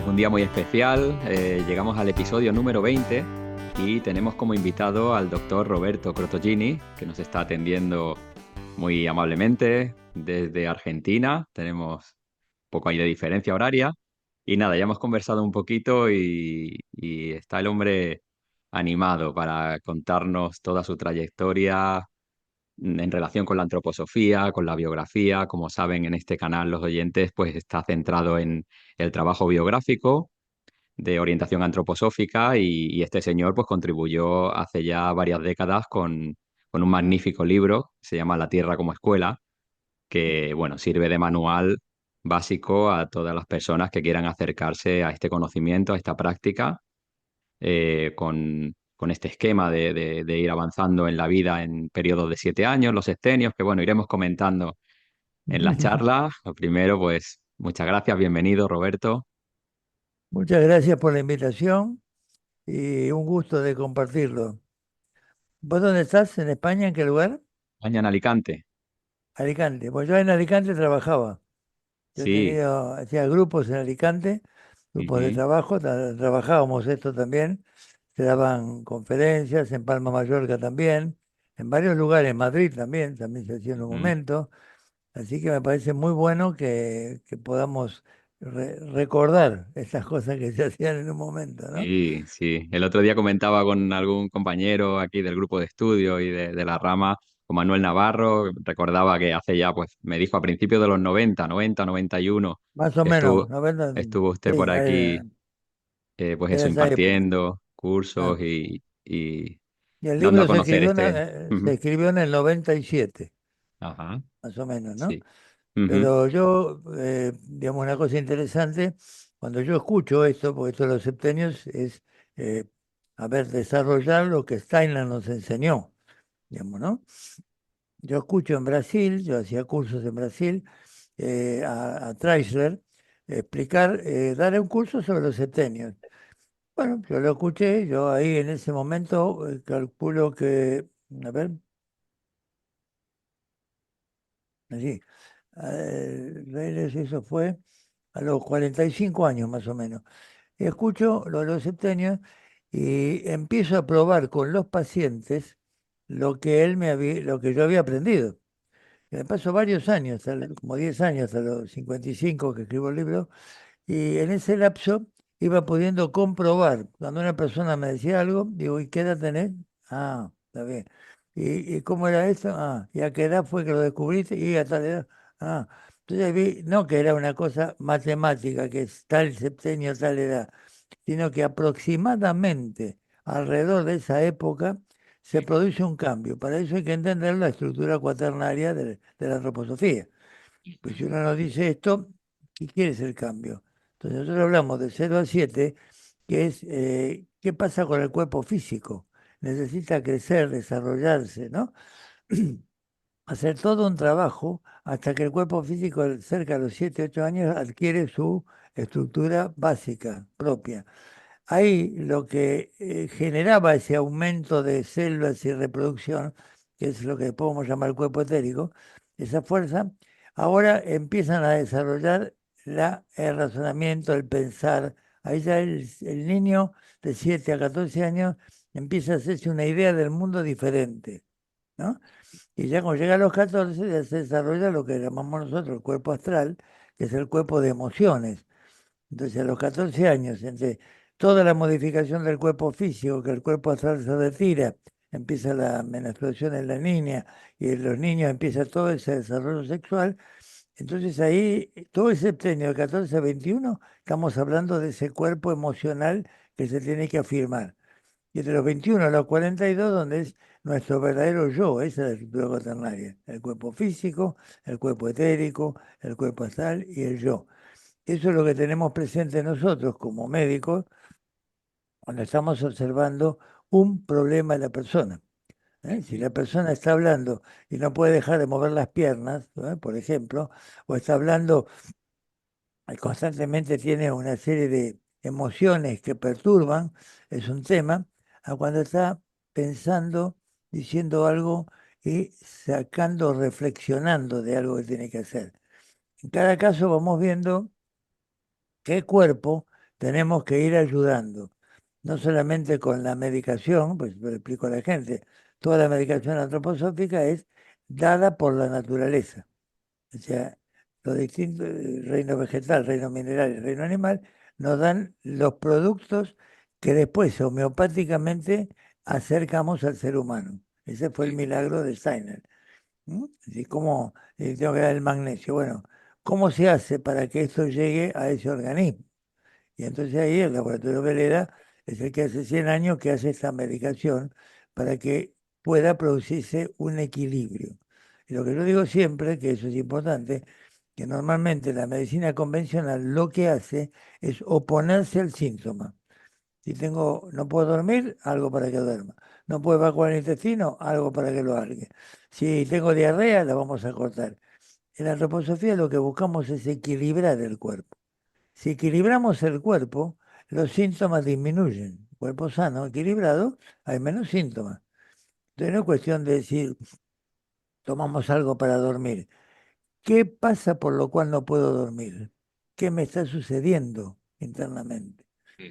Es un día muy especial, llegamos al episodio número 20 y tenemos como invitado al doctor Roberto Crotogini, que nos está atendiendo muy amablemente desde Argentina. Tenemos un poco ahí de diferencia horaria y nada, ya hemos conversado un poquito y está el hombre animado para contarnos toda su trayectoria en relación con la antroposofía, con la biografía. Como saben, en este canal los oyentes pues está centrado en el trabajo biográfico de orientación antroposófica y este señor pues contribuyó hace ya varias décadas con un magnífico libro, se llama La Tierra como Escuela, que bueno, sirve de manual básico a todas las personas que quieran acercarse a este conocimiento, a esta práctica, con este esquema de ir avanzando en la vida en periodos de 7 años, los sexenios, que bueno, iremos comentando en la charla. Lo primero, pues muchas gracias, bienvenido Roberto. Muchas gracias por la invitación y un gusto de compartirlo. ¿Vos dónde estás? ¿En España? ¿En qué lugar? Mañana Alicante. Alicante. Pues yo en Alicante trabajaba. Yo Sí. tenía, hacía grupos en Alicante, grupos de Ujú, trabajo, trabajábamos esto también. Se daban conferencias en Palma Mallorca también, en varios lugares, en Madrid también se hacía en un ujú. momento. Así que me parece muy bueno que podamos recordar estas cosas que se hacían en un momento, ¿no? Sí, sí. El otro día comentaba con algún compañero aquí del grupo de estudio y de la rama, con Manuel Navarro, recordaba que hace ya, pues me dijo a principios de los 91, Más o menos, estuvo, 90, estuvo sí, usted por aquí, pues eso, era esa época. impartiendo Ah, cursos y y el dando a libro conocer este. se Ujú. escribió en el 97 Ajá, más o menos, ¿no? sí. Ujú. Pero yo, digamos, una cosa interesante, cuando yo escucho esto, porque esto de los septenios es, eh, a ver, desarrollar lo que Steiner nos enseñó, digamos, ¿no? Yo escucho en Brasil, yo hacía cursos en Brasil, a Treisler explicar, dar un curso sobre los septenios. Bueno, yo lo escuché, yo ahí en ese momento calculo que, a ver, así, eso fue a los 45 años más o menos. Y escucho lo de los septenios y empiezo a probar con los pacientes lo que yo había aprendido. Y me paso varios años, como 10 años, hasta los 55 que escribo el libro. Y en ese lapso iba pudiendo comprobar. Cuando una persona me decía algo, digo, ¿y qué edad tenés? Ah, está bien. ¿Y cómo era eso? Ah, ¿y a qué edad fue que lo descubriste? Y a tal edad. Ah, entonces vi, no que era una cosa matemática, que es tal septenio, tal edad, sino que aproximadamente alrededor de esa época se produce un cambio. Para eso hay que entender la estructura cuaternaria de la antroposofía. Pues si uno nos dice esto, ¿qué quiere es el cambio? Entonces nosotros hablamos de 0 a 7, que es qué pasa con el cuerpo físico. Necesita crecer, desarrollarse, ¿no? Hacer todo un trabajo hasta que el cuerpo físico, cerca de los 7 8 años, adquiere su estructura básica propia. Ahí lo que generaba ese aumento de células y reproducción, que es lo que podemos llamar el cuerpo etérico, esa fuerza, ahora empiezan a desarrollar el razonamiento, el pensar. Ahí ya el niño de 7 a 14 años empieza a hacerse una idea del mundo diferente, ¿no? Y ya cuando llega a los 14 ya se desarrolla lo que llamamos nosotros el cuerpo astral, que es el cuerpo de emociones. Entonces, a los 14 años, entre toda la modificación del cuerpo físico, que el cuerpo astral se retira, empieza la menstruación en la niña y en los niños empieza todo ese desarrollo sexual. Entonces, ahí, todo ese septenio de 14 a 21, estamos hablando de ese cuerpo emocional que se tiene que afirmar. Y entre los 21 a los 42, donde es nuestro verdadero yo, esa es la estructura cuaternaria: el cuerpo físico, el cuerpo etérico, el cuerpo astral y el yo. Eso es lo que tenemos presente nosotros como médicos cuando estamos observando un problema de la persona. ¿Eh? Si la persona está hablando y no puede dejar de mover las piernas, ¿eh? Por ejemplo, o está hablando y constantemente tiene una serie de emociones que perturban, es un tema, a cuando está pensando, diciendo algo y sacando, reflexionando de algo que tiene que hacer. En cada caso vamos viendo qué cuerpo tenemos que ir ayudando, no solamente con la medicación, pues lo explico a la gente, toda la medicación antroposófica es dada por la naturaleza. O sea, los distintos, reino vegetal, reino mineral y reino animal, nos dan los productos que después homeopáticamente acercamos al ser humano. Ese fue el milagro de Steiner. ¿Mm? Así como tengo que dar el magnesio. Bueno, ¿cómo se hace para que esto llegue a ese organismo? Y entonces ahí el laboratorio Veleda es el que hace 100 años que hace esta medicación para que pueda producirse un equilibrio. Y lo que yo digo siempre, que eso es importante, que normalmente la medicina convencional lo que hace es oponerse al síntoma. Si tengo, no puedo dormir, algo para que duerma. No puedo evacuar el intestino, algo para que lo haga. Si tengo diarrea, la vamos a cortar. En la antroposofía lo que buscamos es equilibrar el cuerpo. Si equilibramos el cuerpo, los síntomas disminuyen. Cuerpo sano, equilibrado, hay menos síntomas. Entonces no es cuestión de decir, tomamos algo para dormir. ¿Qué pasa por lo cual no puedo dormir? ¿Qué me está sucediendo internamente?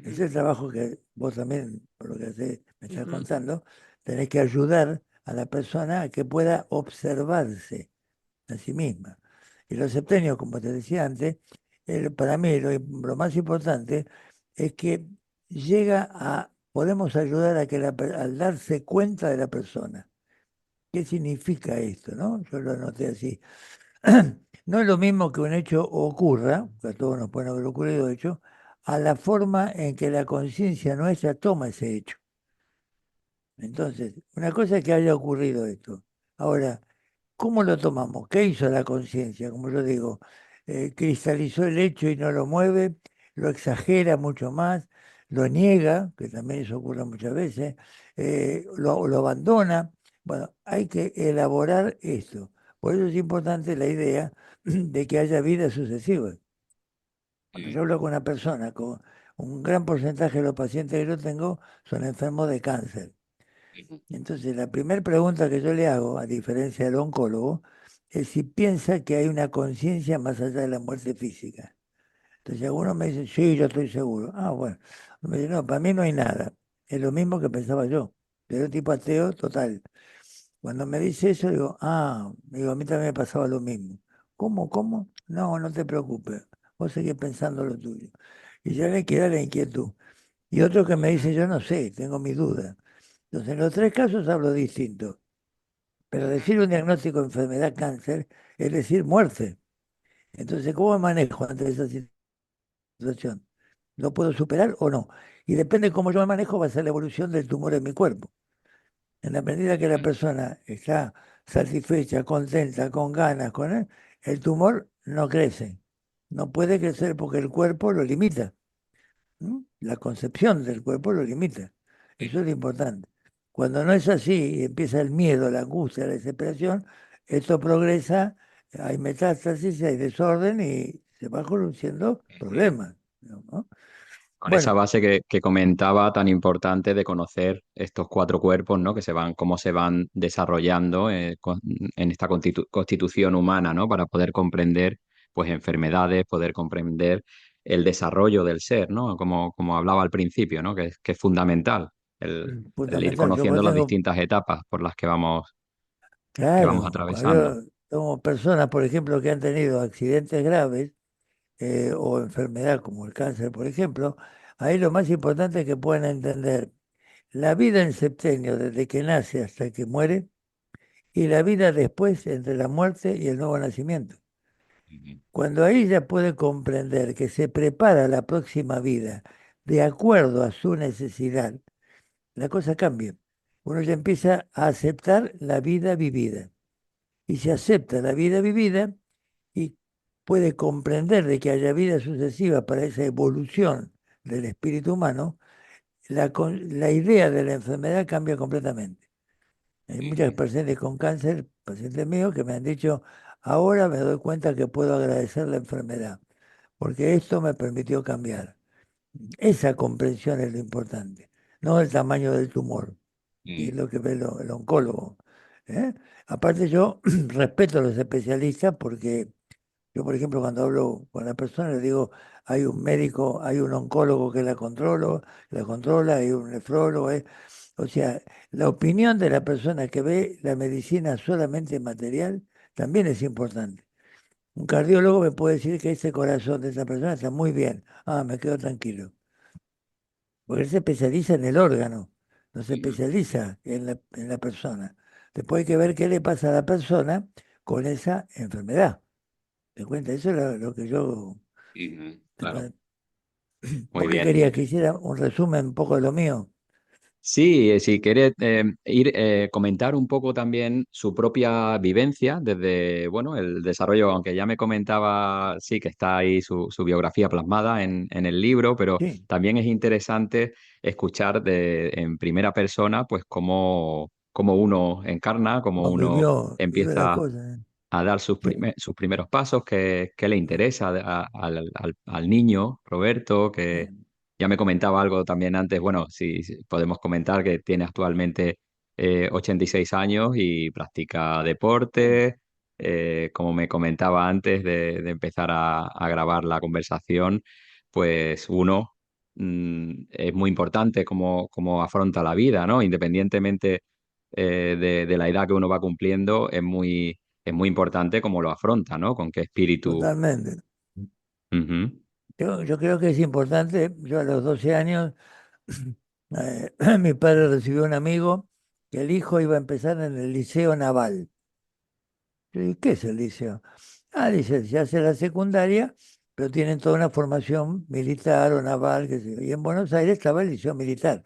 Es Ujú, el trabajo que vos también, por lo que me estás ujú. contando, tenés que ayudar a la persona a que pueda observarse a sí misma. Y los septenios, como te decía antes, para mí lo más importante es que podemos ayudar a que al darse cuenta de la persona. ¿Qué significa esto, no? Yo lo anoté así. No es lo mismo que un hecho ocurra, que a todos nos pueden haber ocurrido hecho, a la forma en que la conciencia nuestra toma ese hecho. Entonces, una cosa es que haya ocurrido esto. Ahora, ¿cómo lo tomamos? ¿Qué hizo la conciencia? Como yo digo, cristalizó el hecho y no lo mueve, lo exagera mucho más, lo niega, que también eso ocurre muchas veces, lo abandona. Bueno, hay que elaborar esto. Por eso es importante la idea de que haya vidas sucesivas. Cuando yo Sí, hablo con una persona, con un gran porcentaje de los pacientes que yo tengo son enfermos de cáncer. ujú, Entonces, la primera pregunta que yo le hago, a diferencia del oncólogo, es si piensa que hay una conciencia más allá de la muerte física. Entonces, algunos me dicen, sí, yo estoy seguro. Ah, bueno. Me dicen, no, para mí no hay nada. Es lo mismo que pensaba yo. Pero tipo ateo total. Cuando me dice eso, digo, digo, a mí también me pasaba lo mismo. ¿Cómo, cómo? No, no te preocupes. Vos seguís pensando lo tuyo. Y ya le queda la inquietud. Y otro que me dice, yo no sé, tengo mis dudas. Entonces, en los tres casos hablo distinto. Pero ujú. decir un diagnóstico de enfermedad cáncer es decir muerte. Entonces, ¿cómo me manejo ante esa situación? ¿Lo puedo superar o no? Y depende de cómo yo me manejo, va a ser la evolución del tumor en mi cuerpo. En la medida que la persona está satisfecha, contenta, con ganas, el tumor no crece. No puede crecer porque el cuerpo lo limita. ¿Mm? La concepción del cuerpo lo limita. Eso es lo importante. Cuando no es así y empieza el miedo, la angustia, la desesperación, esto progresa, hay metástasis, hay desorden y se va produciendo problemas. ¿No? Con esa Bueno, base que comentaba tan importante de conocer estos cuatro cuerpos, ¿no? Que se van, cómo se van desarrollando en esta constitución humana, ¿no? Para poder comprender, pues, enfermedades, poder comprender el desarrollo del ser, ¿no? Como hablaba al principio, ¿no? Que es fundamental el ir fundamental. Yo pues conociendo las tengo, distintas etapas por las que vamos claro, cuando atravesando. yo tengo personas, por ejemplo, que han tenido accidentes graves o enfermedad como el cáncer, por ejemplo, ahí lo más importante es que puedan entender la vida en septenio, desde que nace hasta que muere, y la vida después entre la muerte y el nuevo nacimiento. Ujú, Cuando ahí ya puede comprender que se prepara la próxima vida de acuerdo a su necesidad, la cosa cambia. Uno ya empieza a aceptar la vida vivida. Y se acepta la vida vivida y puede comprender de que haya vida sucesiva para esa evolución del espíritu humano, la idea de la enfermedad cambia completamente. Hay muchas ujú, pacientes con cáncer, pacientes míos, que me han dicho, ahora me doy cuenta que puedo agradecer la enfermedad, porque esto me permitió cambiar. Esa comprensión es lo importante, no el tamaño del tumor, y es ujú. lo que ve el oncólogo. ¿Eh? Aparte yo respeto a los especialistas porque Yo, por ejemplo, cuando hablo con la persona, le digo, hay un médico, hay un oncólogo que la controla, hay un nefrólogo. O sea, la opinión de la persona que ve la medicina solamente material también es importante. Un cardiólogo me puede decir que ese corazón de esa persona está muy bien. Ah, me quedo tranquilo. Porque él se especializa en el órgano, no se Ujú, especializa en la persona. Después hay que ver qué le pasa a la persona con esa enfermedad. ¿Te cuenta? Eso es lo que yo... ujú, claro, muy ¿Vos qué bien. querías? Que hiciera un resumen un poco de lo mío. Sí, si quieres ir comentar un poco también su propia vivencia desde, bueno, el desarrollo, aunque ya me comentaba, sí, que está ahí su biografía plasmada en el libro, pero Sí, también es interesante escuchar en primera persona, pues cómo uno encarna, cómo cómo uno vive las empieza cosas. a dar Sí, sus primeros pasos, qué le interesa al niño, Roberto, que eh, ya me comentaba algo también antes, bueno, si podemos comentar que tiene actualmente 86 años y practica sí, deporte, como me comentaba antes de empezar a grabar la conversación, pues uno es muy importante cómo afronta la vida, ¿no? Independientemente de la edad que uno va cumpliendo, es muy importante cómo lo afronta, ¿no? Con qué espíritu. totalmente. Ujú, Yo creo que es importante, yo a los 12 años, mi padre recibió un amigo que el hijo iba a empezar en el Liceo Naval. Yo digo, ¿qué es el liceo? Ah, dice, se hace la secundaria, pero tienen toda una formación militar o naval, qué sé yo. Y en Buenos Aires estaba el liceo militar.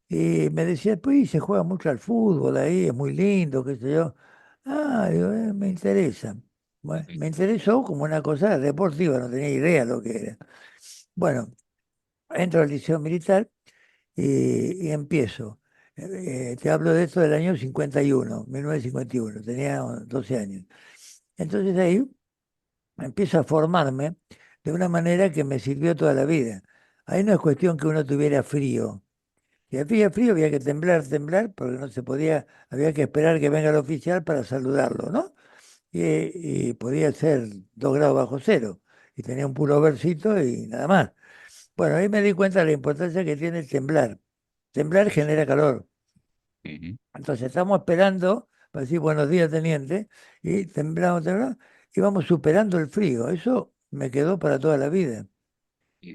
Y me decía, pues se juega mucho al fútbol ahí, es muy lindo, qué sé yo. Ah, digo, me interesa. Bueno, ujú, me interesó como una cosa deportiva, no tenía idea lo que era. Bueno, entro al liceo militar y empiezo. Te hablo de esto del año 51, 1951, tenía 12 años. Entonces ahí empiezo a formarme de una manera que me sirvió toda la vida. Ahí no es cuestión que uno tuviera frío. Si había frío había que temblar, temblar, porque no se podía, había que esperar que venga el oficial para saludarlo, ¿no? Y podía ser 2 grados bajo cero. Y tenía un pullovercito y nada más. Bueno, ahí me di cuenta de la importancia que tiene el temblar. Temblar genera calor. ujú, Entonces estamos esperando para decir buenos días, teniente, y temblamos, temblamos, y vamos superando el frío. Eso me quedó para toda la vida.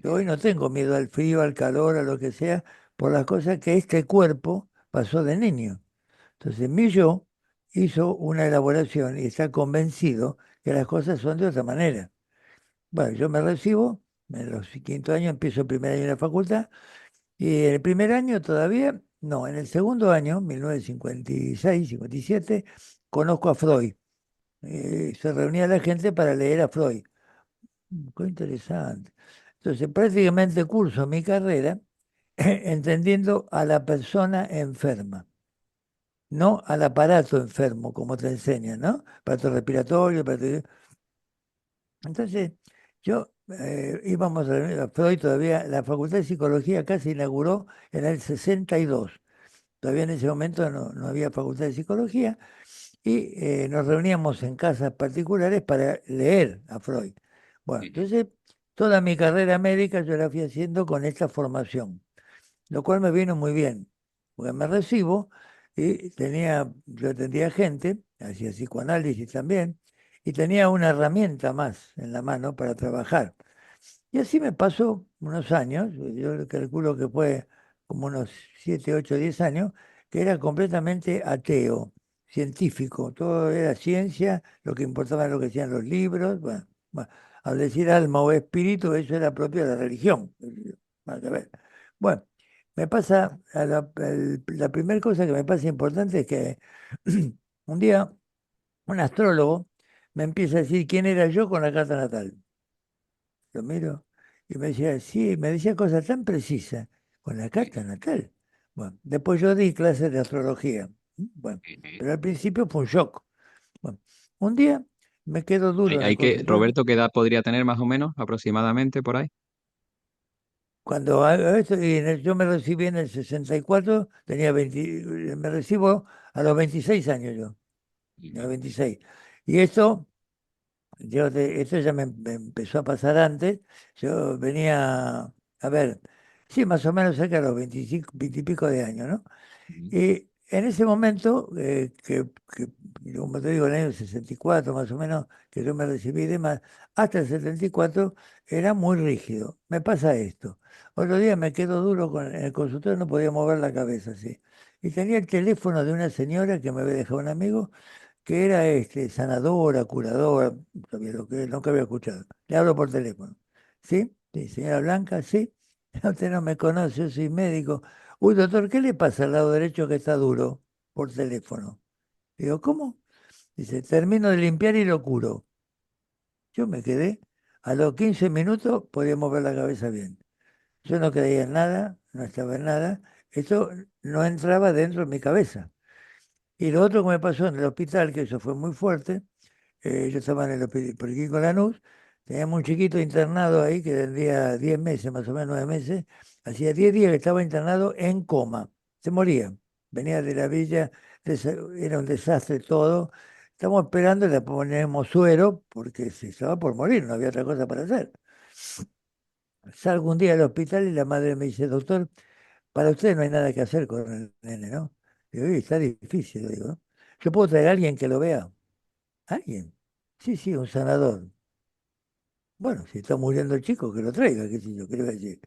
Yo ujú, hoy no tengo miedo al frío, al calor, a lo que sea, por las cosas que este cuerpo pasó de niño. Entonces mi yo hizo una elaboración y está convencido que las cosas son de otra manera. Bueno, yo me recibo, en los 5.º años empiezo el primer año en la facultad, y en el primer año todavía, no, en el segundo año, 1956, 57, conozco a Freud. Se reunía la gente para leer a Freud. Qué interesante. Entonces, prácticamente curso mi carrera entendiendo a la persona enferma, no al aparato enfermo, como te enseñan, ¿no? Aparato respiratorio, Entonces, yo íbamos a Freud todavía, la Facultad de Psicología acá se inauguró en el 62. Todavía en ese momento no había facultad de psicología y nos reuníamos en casas particulares para leer a Freud. Bueno, ujú, entonces toda mi carrera médica yo la fui haciendo con esta formación, lo cual me vino muy bien, porque me recibo y yo atendía gente, hacía psicoanálisis también, y tenía una herramienta más en la mano para trabajar. Y así me pasó unos años, yo calculo que fue como unos 7, 8, 10 años, que era completamente ateo, científico, todo era ciencia, lo que importaba era lo que decían los libros, bueno, al decir alma o espíritu, eso era propio de la religión. Nada que ver. Bueno, me pasa, la primera cosa que me pasa importante es que un día un astrólogo me empieza a decir quién era yo con la carta natal. Lo miro y me decía, sí, me decía cosas tan precisas con la carta natal. Bueno, después yo di clases de astrología. Bueno, ujú. pero al principio fue un shock. Bueno, un día me quedo duro en la cosa. Entonces, Roberto, ¿qué edad podría tener más o menos aproximadamente por ahí? cuando hago esto, yo me recibí en el 64, tenía 20, me recibo a los 26 años yo, a Ujú, los 26. Y esto Esto ya me empezó a pasar antes. Yo venía, a ver, sí, más o menos cerca de los 25, 20 y pico de años, ¿no? Ujú, Y en ese momento, como te digo, en el año 64 más o menos, que yo me recibí y demás, hasta el 74 era muy rígido. Me pasa esto. Otro día me quedo duro en el consultorio, no podía mover la cabeza así. Y tenía el teléfono de una señora que me había dejado un amigo, que era sanadora, curadora, no sabía lo que, nunca había escuchado. Le hablo por teléfono. ¿Sí? Sí, señora Blanca, sí. Usted no me conoce, yo soy médico. Uy, doctor, ¿qué le pasa al lado derecho que está duro? Por teléfono. Digo, ¿cómo? Dice, termino de limpiar y lo curo. Yo me quedé. A los 15 minutos podía mover la cabeza bien. Yo no creía en nada, no estaba en nada. Esto no entraba dentro de mi cabeza. Y lo otro que me pasó en el hospital, que eso fue muy fuerte, yo estaba en el Poliquín Lanús, teníamos un chiquito internado ahí que tendría 10 meses, más o menos 9 meses, hacía 10 días que estaba internado en coma, se moría, venía de la villa, era un desastre todo, estamos esperando, le ponemos suero porque se estaba por morir, no había otra cosa para hacer. Salgo un día al hospital y la madre me dice, doctor, para usted no hay nada que hacer con el nene, ¿no? Digo, "Y está difícil", le digo, ¿no? Yo puedo traer a alguien que lo vea. ¿Alguien? Sí, sí, un sanador. Bueno, si está muriendo el chico, que lo traiga, qué sé yo, qué le voy a decir.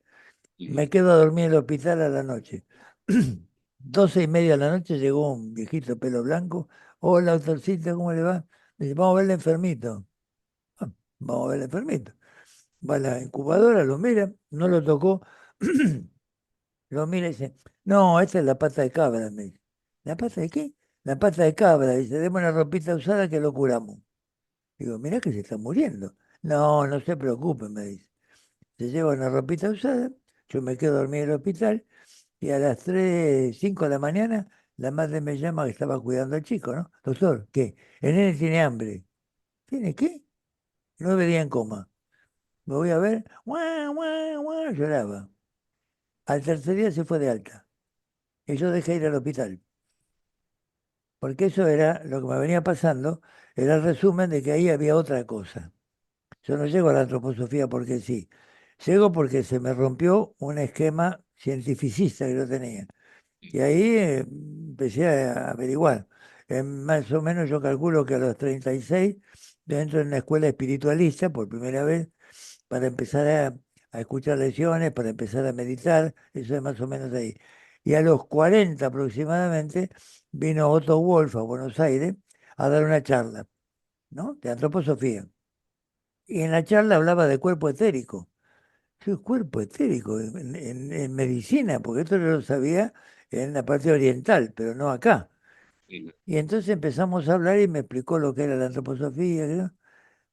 ujú. Me quedo a dormir en el hospital a la noche. 12:30 de la noche llegó un viejito pelo blanco. Hola, doctorcito, ¿cómo le va? Me dice, vamos a ver el enfermito. "Ah, vamos a ver el enfermito". Va a la incubadora, lo mira, no lo tocó. Lo mira y dice, no, esta es la pata de cabra, me dice. ¿La pata de qué? La pata de cabra. Dice, demos una ropita usada que lo curamos. Digo, mirá que se está muriendo. No, no se preocupe, me dice. Se lleva una ropita usada, yo me quedo dormido en el hospital y a las 3 5 de la mañana la madre me llama que estaba cuidando al chico, ¿no? Doctor, ¿qué? El nene tiene hambre. ¿Tiene qué? 9 días en coma. Me voy a ver, guau, guau, guau, lloraba. Al tercer día se fue de alta y yo dejé ir al hospital, porque eso era lo que me venía pasando, era el resumen de que ahí había otra cosa. Yo no llego a la antroposofía porque sí. Llego porque se me rompió un esquema cientificista que yo tenía. Y ahí empecé a averiguar. Más o menos yo calculo que a los 36 yo entro en una escuela espiritualista por primera vez para empezar a escuchar lecciones, para empezar a meditar. Eso es más o menos ahí. Y a los 40 aproximadamente vino Otto Wolf a Buenos Aires a dar una charla, ¿no? De antroposofía. Y en la charla hablaba de cuerpo etérico. Sí, cuerpo etérico en medicina, porque esto yo lo sabía en la parte oriental, pero no acá. Y entonces empezamos a hablar y me explicó lo que era la antroposofía. ¿No?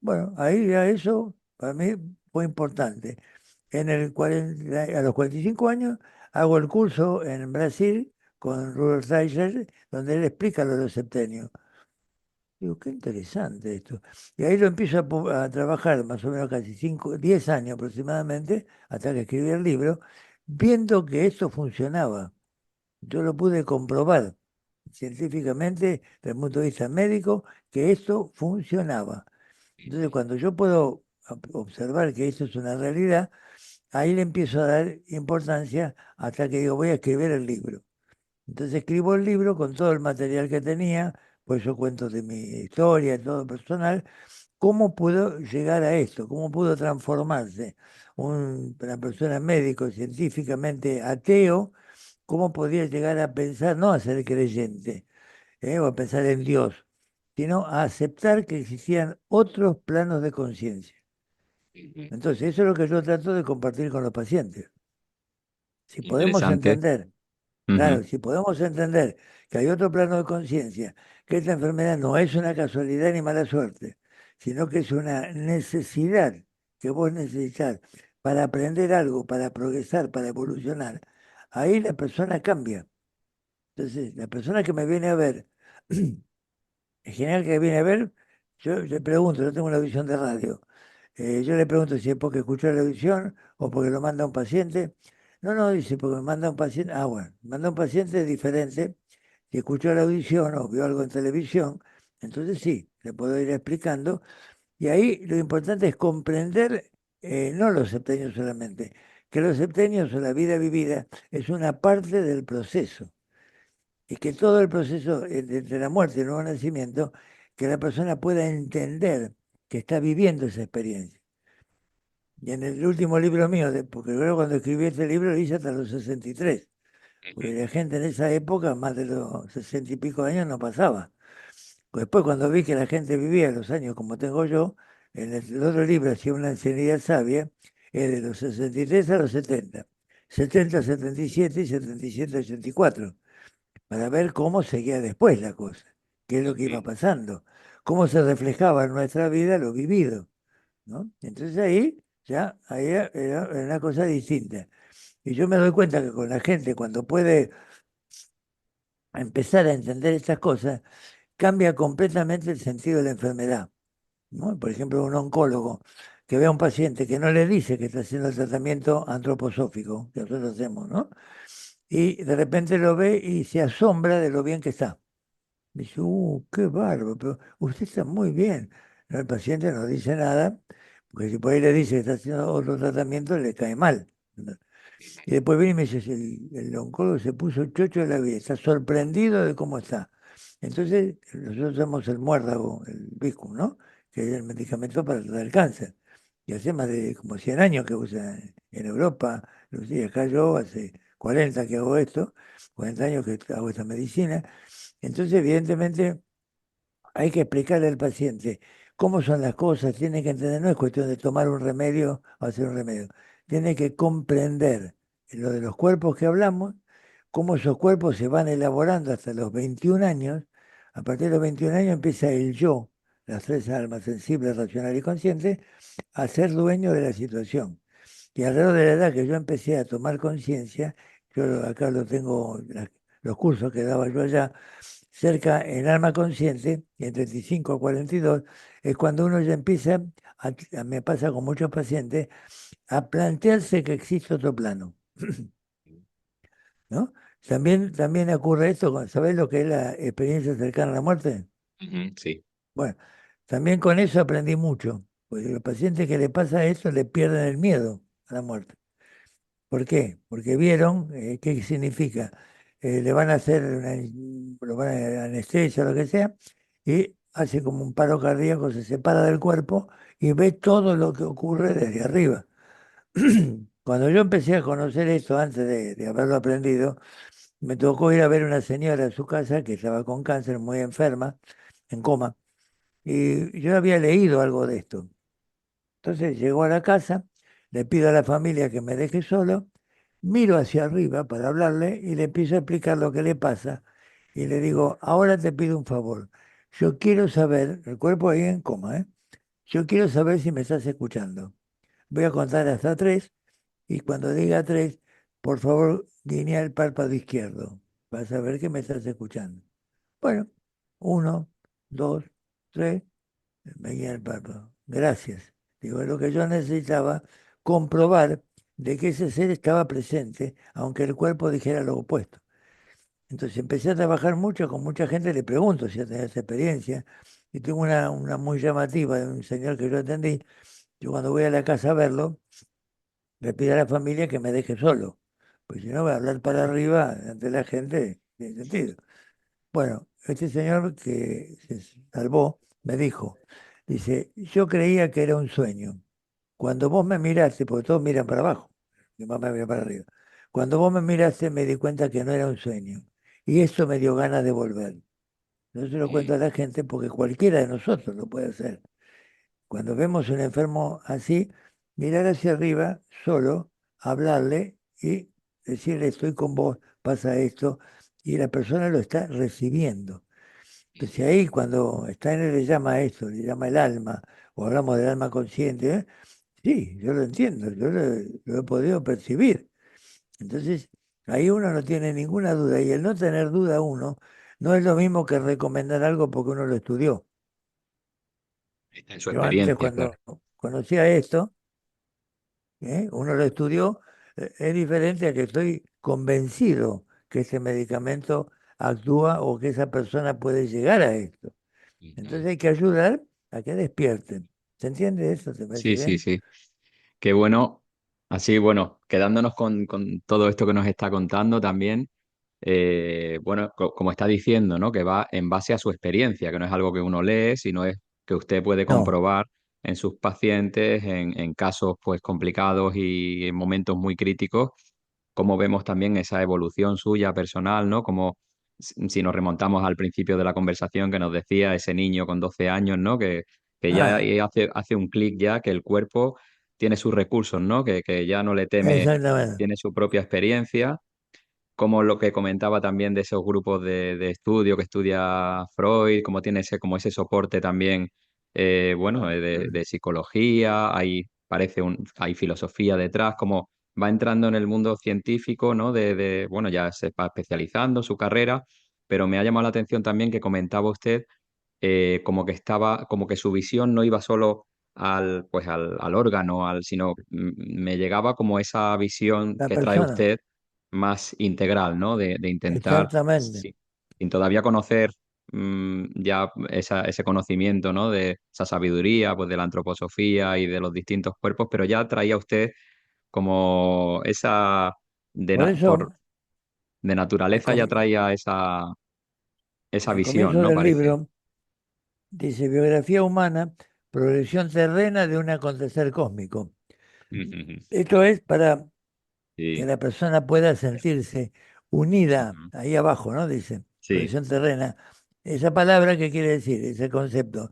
Bueno, ahí ya eso para mí fue importante. A los 45 años hago el curso en Brasil con Rudolf Steiner, donde él explica lo de los septenios. Digo, qué interesante esto. Y ahí lo empiezo a trabajar más o menos casi 5, 10 años aproximadamente, hasta que escribí el libro, viendo que esto funcionaba. Yo lo pude comprobar científicamente, desde el punto de vista médico, que esto funcionaba. Entonces, cuando yo puedo observar que esto es una realidad, ahí le empiezo a dar importancia hasta que digo, voy a escribir el libro. Entonces escribo el libro con todo el material que tenía, pues yo cuento de mi historia, todo personal, cómo pudo llegar a esto, cómo pudo transformarse una persona médico, científicamente ateo, cómo podía llegar a pensar, no a ser creyente, o a pensar en Dios, sino a aceptar que existían otros planos de conciencia. Entonces, eso es lo que yo trato de compartir con los pacientes. Si podemos Interesante. entender. Ujú, Claro, si podemos entender que hay otro plano de conciencia, que esta enfermedad no es una casualidad ni mala suerte, sino que es una necesidad que vos necesitas para aprender algo, para progresar, para evolucionar, ahí la persona cambia. Entonces, la persona que me viene a ver, en general que viene a ver, yo le pregunto, yo tengo una visión de radio. Yo le pregunto si es porque escuchó la audición o porque lo manda un paciente. No, no, dice, porque me manda un paciente. Ah, bueno, manda un paciente diferente. Si escuchó la audición o vio algo en televisión, entonces sí, le puedo ir explicando. Y ahí lo importante es comprender, no los septenios solamente, que los septenios o la vida vivida es una parte del proceso. Y que todo el proceso entre la muerte y el nuevo nacimiento, que la persona pueda entender que está viviendo esa experiencia. Y en el último libro mío, porque luego cuando escribí este libro lo hice hasta los 63, porque la gente en esa época, más de los 60 y pico de años, no pasaba. Pues después cuando vi que la gente vivía los años como tengo yo, en el otro libro hacía una ancianidad sabia, es de los 63 a los 70, 70 a 77 y 77 a 84, para ver cómo seguía después la cosa, qué es lo que iba Ujú. pasando, cómo se reflejaba en nuestra vida lo vivido, ¿no? Entonces ahí ya ahí era una cosa distinta. Y yo me doy cuenta que con la gente, cuando puede empezar a entender estas cosas, cambia completamente el sentido de la enfermedad, ¿no? Por ejemplo, un oncólogo que ve a un paciente que no le dice que está haciendo el tratamiento antroposófico, que nosotros hacemos, ¿no? Y de repente lo ve y se asombra de lo bien que está. Dice, qué bárbaro, pero usted está muy bien. No, el paciente no dice nada, porque si por ahí le dice que está haciendo otro tratamiento, le cae mal, ¿no? Y después viene y me dice, el oncólogo se puso chocho de la vida, está sorprendido de cómo está. Entonces, nosotros usamos el muérdago, el Vicum, ¿no? Que es el medicamento para tratar el cáncer. Y hace más de como 100 años que usa en Europa, y acá yo hace 40 que hago esto, 40 años que hago esta medicina. Entonces, evidentemente, hay que explicarle al paciente cómo son las cosas, tiene que entender, no es cuestión de tomar un remedio o hacer un remedio, tiene que comprender lo de los cuerpos que hablamos, cómo esos cuerpos se van elaborando hasta los 21 años. A partir de los 21 años empieza el yo, las tres almas, sensible, racional y consciente, a ser dueño de la situación. Y alrededor de la edad que yo empecé a tomar conciencia, acá lo tengo, los cursos que daba yo allá, cerca en alma consciente, en 35 a 42, es cuando uno ya empieza, me pasa con muchos pacientes, a plantearse que existe otro plano, ¿no? También ocurre esto, ¿sabés lo que es la experiencia cercana a la muerte? Ujú, sí. Bueno, también con eso aprendí mucho, porque los pacientes que le pasa eso le pierden el miedo a la muerte. ¿Por qué? Porque vieron qué significa. Le van a hacer lo van a anestesia o lo que sea, y hace como un paro cardíaco, se separa del cuerpo y ve todo lo que ocurre desde arriba. Cuando yo empecé a conocer esto, antes de haberlo aprendido, me tocó ir a ver una señora a su casa que estaba con cáncer, muy enferma, en coma, y yo había leído algo de esto. Entonces llegó a la casa, le pido a la familia que me deje solo, miro hacia arriba para hablarle y le empiezo a explicar lo que le pasa y le digo, ahora te pido un favor, yo quiero saber, el cuerpo ahí en coma, ¿eh? Yo quiero saber si me estás escuchando. Voy a contar hasta tres y cuando diga tres, por favor, guiña el párpado izquierdo. Vas a ver que me estás escuchando. Bueno, uno, dos, tres. Me guía el párpado. Gracias. Digo, es lo que yo necesitaba comprobar de que ese ser estaba presente, aunque el cuerpo dijera lo opuesto. Entonces empecé a trabajar mucho con mucha gente, le pregunto si ha tenido esa experiencia, y tengo una muy llamativa de un señor que yo atendí. Yo cuando voy a la casa a verlo, le pido a la familia que me deje solo, pues si no voy a hablar para arriba ante la gente, sin sentido. Bueno, este señor que se salvó me dijo, dice, yo creía que era un sueño. Cuando vos me miraste, porque todos miran para abajo, mi mamá mira para arriba. Cuando vos me miraste me di cuenta que no era un sueño. Y eso me dio ganas de volver. No se lo cuento a la gente porque cualquiera de nosotros lo puede hacer. Cuando vemos un enfermo así, mirar hacia arriba, solo, hablarle y decirle, estoy con vos, pasa esto, y la persona lo está recibiendo. Entonces ahí cuando está en él le llama esto, le llama el alma, o hablamos del alma consciente, ¿eh? Sí, yo lo entiendo, lo he podido percibir. Entonces ahí uno no tiene ninguna duda, y el no tener duda uno no es lo mismo que recomendar algo porque uno lo estudió. Está en su Yo antes experiencia, claro. cuando conocía esto, uno lo estudió, es diferente a que estoy convencido que ese medicamento actúa o que esa persona puede llegar a esto. Entonces Ujú. hay que ayudar a que despierten. ¿Se entiende eso? ¿Te parece Sí, sí, bien? sí. Qué bueno. Así, bueno, quedándonos con todo esto que nos está contando también, bueno, como está diciendo, ¿no? Que va en base a su experiencia, que no es algo que uno lee, sino es que usted puede No, comprobar en sus pacientes, en casos pues complicados y en momentos muy críticos, cómo vemos también esa evolución suya personal, ¿no? Como si nos remontamos al principio de la conversación que nos decía ese niño con 12 años, ¿no? Que ya ah, ahí hace un clic ya, que el cuerpo tiene sus recursos, ¿no? Que ya no le teme, exactamente, tiene su propia experiencia, como lo que comentaba también de esos grupos de estudio que estudia Freud, como tiene como ese soporte también, bueno, de psicología, hay filosofía detrás, como va entrando en el mundo científico, ¿no? Bueno, ya se va especializando su carrera, pero me ha llamado la atención también que comentaba usted como que su visión no iba solo al órgano, sino me llegaba como esa visión la que trae persona, usted más integral, ¿no? De intentar, exactamente. sin todavía conocer ya ese conocimiento, ¿no? De esa sabiduría, pues de la antroposofía y de los distintos cuerpos, pero ya traía usted como esa, de, Por na- por, eso, de al, naturaleza ya com- traía esa al visión, comienzo ¿no? del Parece. libro, dice biografía humana, progresión terrena de un acontecer cósmico. Esto es para que Sí. la persona pueda sentirse unida, Ujú. ahí abajo, ¿no? Dice, Sí. progresión terrena. Esa palabra, ¿qué quiere decir? Ese concepto.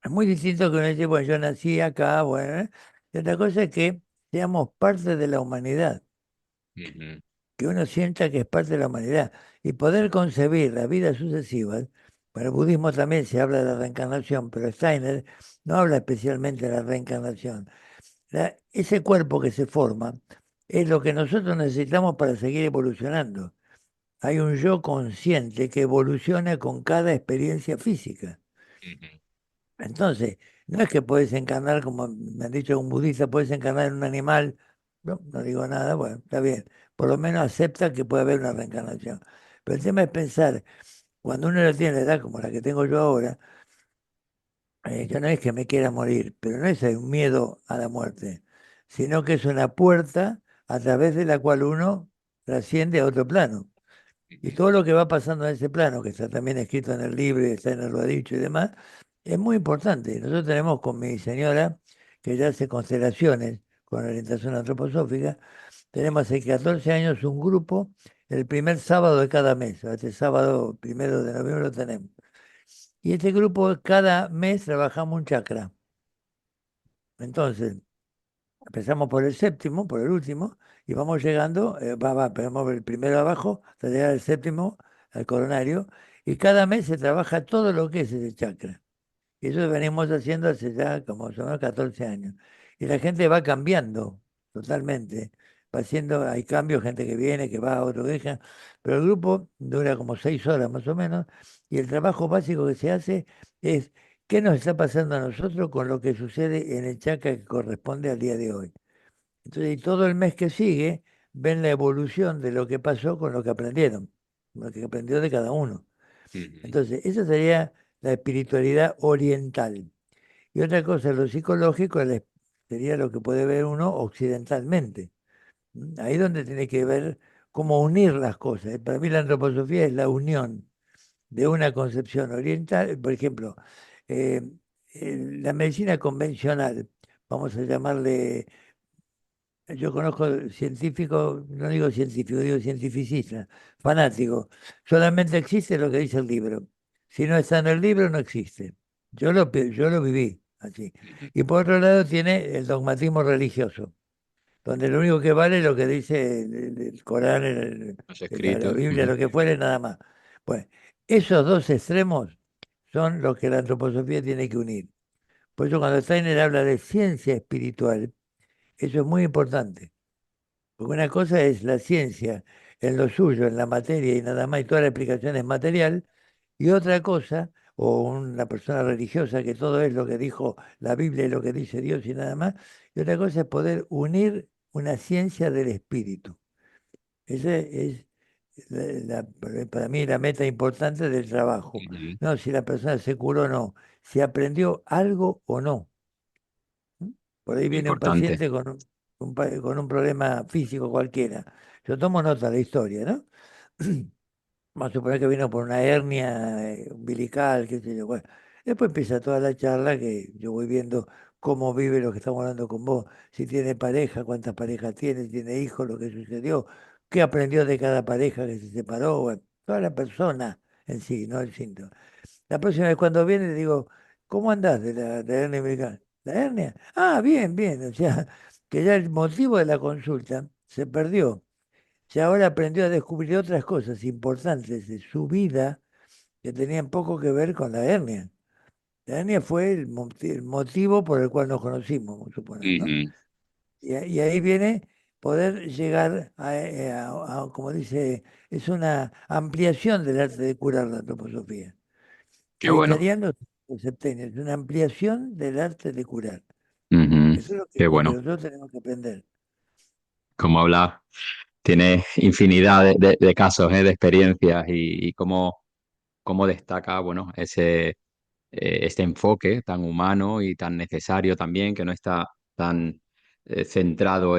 Es muy distinto que uno dice, bueno, yo nací acá, bueno, ¿eh? Y otra cosa es que seamos parte de la humanidad, Ujú. que uno sienta que es parte de la humanidad y poder concebir las vidas sucesivas. Para el budismo también se habla de la reencarnación, pero Steiner no habla especialmente de la reencarnación. Ese cuerpo que se forma es lo que nosotros necesitamos para seguir evolucionando. Hay un yo consciente que evoluciona con cada experiencia física. Ujú. Entonces, no es que puedes encarnar, como me han dicho un budista, puedes encarnar en un animal. No, no digo nada, bueno, está bien. Por lo menos acepta que puede haber una reencarnación. Pero el tema es pensar, cuando uno no tiene la edad como la que tengo yo ahora, yo no es que me quiera morir, pero no es un miedo a la muerte, sino que es una puerta a través de la cual uno trasciende a otro plano. Y todo lo que va pasando en ese plano, que está también escrito en el libro y está en el dicho y demás, es muy importante. Nosotros tenemos con mi señora, que ya hace constelaciones con orientación antroposófica, tenemos hace 14 años un grupo, el primer sábado de cada mes. Este sábado 1 de noviembre lo tenemos. Y este grupo cada mes trabajamos un chakra. Entonces, empezamos por el séptimo, por el último, y vamos llegando, empezamos por el primero abajo hasta llegar al séptimo, al coronario, y cada mes se trabaja todo lo que es ese chakra. Y eso venimos haciendo hace ya como son 14 años. Y la gente va cambiando totalmente. Va haciendo, hay cambios, gente que viene, que va, otro que deja, pero el grupo dura como 6 horas más o menos, y el trabajo básico que se hace es qué nos está pasando a nosotros con lo que sucede en el chakra que corresponde al día de hoy. Entonces, y todo el mes que sigue, ven la evolución de lo que pasó con lo que aprendieron, lo que aprendió de cada uno. Ujú. Entonces, esa sería la espiritualidad oriental. Y otra cosa, lo psicológico sería lo que puede ver uno occidentalmente. Ahí donde tiene que ver cómo unir las cosas. Para mí la antroposofía es la unión de una concepción oriental, por ejemplo, eh, la medicina convencional, vamos a llamarle, yo conozco científicos, no digo científico, digo cientificista, fanático. Solamente existe lo que dice el libro. Si no está en el libro, no existe. Yo lo viví así. Ujú. Y por otro lado tiene el dogmatismo religioso, donde lo único que vale es lo que dice el Corán, Los la escritos. Biblia, Ujú. lo que fuere, nada más. Pues esos dos extremos son los que la antroposofía tiene que unir. Por eso cuando Steiner habla de ciencia espiritual, eso es muy importante. Porque una cosa es la ciencia en lo suyo, en la materia y nada más, y toda la explicación es material, y otra cosa, o una persona religiosa que todo es lo que dijo la Biblia y lo que dice Dios y nada más, y otra cosa es poder unir una ciencia del espíritu. Esa es para mí la meta importante del trabajo. Ujú. No si la persona se curó o no, si aprendió algo o no. Por ahí Muy viene un importante. paciente con un problema físico cualquiera. Yo tomo nota de la historia, ¿no? Vamos a suponer que vino por una hernia umbilical, qué sé yo. Bueno, después empieza toda la charla que yo voy viendo cómo vive lo que estamos hablando con vos, si tiene pareja, cuántas parejas tiene, si tiene hijos, lo que sucedió, qué aprendió de cada pareja que se separó, bueno, toda la persona en sí, no el síntoma. La próxima vez cuando viene le digo, ¿cómo andás de la hernia umbilical? ¿La hernia? Ah, bien, bien. O sea, que ya el motivo de la consulta se perdió. Ya ahora aprendió a descubrir otras cosas importantes de su vida que tenían poco que ver con la hernia. La hernia fue el motivo por el cual nos conocimos, vamos a suponer, ¿no? Ujú. Y ahí viene poder llegar como dice, es una ampliación del arte de curar la antroposofía. Qué Los bueno. italianos, los septenios, es una ampliación del arte de curar. Ujú. Eso es Qué lo que bueno. nosotros tenemos que aprender. Como hablas, tienes infinidad de casos, de experiencias y cómo destaca, bueno, este enfoque tan humano y tan necesario también, que no está tan centrado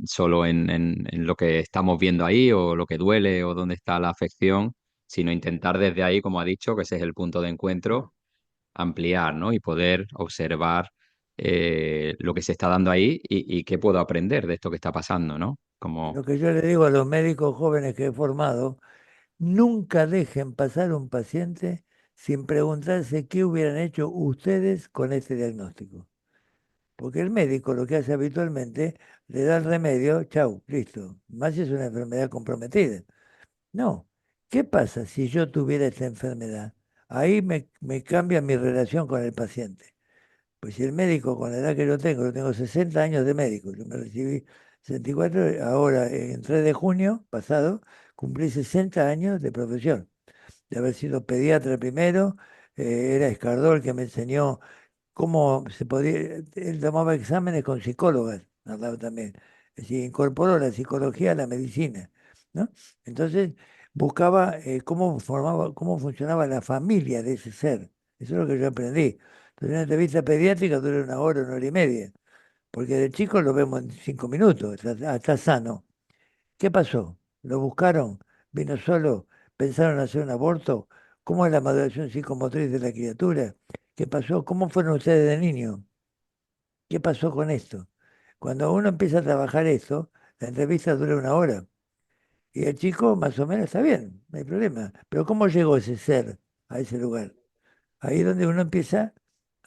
solo en lo que estamos viendo ahí o lo que duele o dónde está la afección, sino intentar desde ahí, como ha dicho, que ese es el punto de encuentro, ampliar, ¿no? Y poder observar lo que se está dando ahí y qué puedo aprender de esto que está pasando, ¿no? Como... Lo que yo le digo a los médicos jóvenes que he formado, nunca dejen pasar un paciente sin preguntarse qué hubieran hecho ustedes con este diagnóstico. Porque el médico lo que hace habitualmente, le da el remedio, chau, listo. Más si es una enfermedad comprometida. No. ¿Qué pasa si yo tuviera esta enfermedad? Ahí me cambia mi relación con el paciente. Pues si el médico con la edad que yo tengo 60 años de médico, yo me recibí 64, ahora en 3 de junio pasado cumplí 60 años de profesión, de haber sido pediatra primero, era Escardó el que me enseñó cómo se podía, él tomaba exámenes con psicólogas al lado también, es decir, incorporó la psicología a la medicina, ¿no? Entonces buscaba cómo funcionaba la familia de ese ser, eso es lo que yo aprendí. Entonces una entrevista pediátrica dura una hora y media, porque de chico lo vemos en 5 minutos, está sano. ¿Qué pasó? ¿Lo buscaron? ¿Vino solo? ¿Pensaron hacer un aborto? ¿Cómo es la maduración psicomotriz de la criatura? ¿Qué pasó? ¿Cómo fueron ustedes de niño? ¿Qué pasó con esto? Cuando uno empieza a trabajar esto, la entrevista dura una hora y el chico más o menos está bien, no hay problema. Pero ¿cómo llegó ese ser a ese lugar? Ahí es donde uno empieza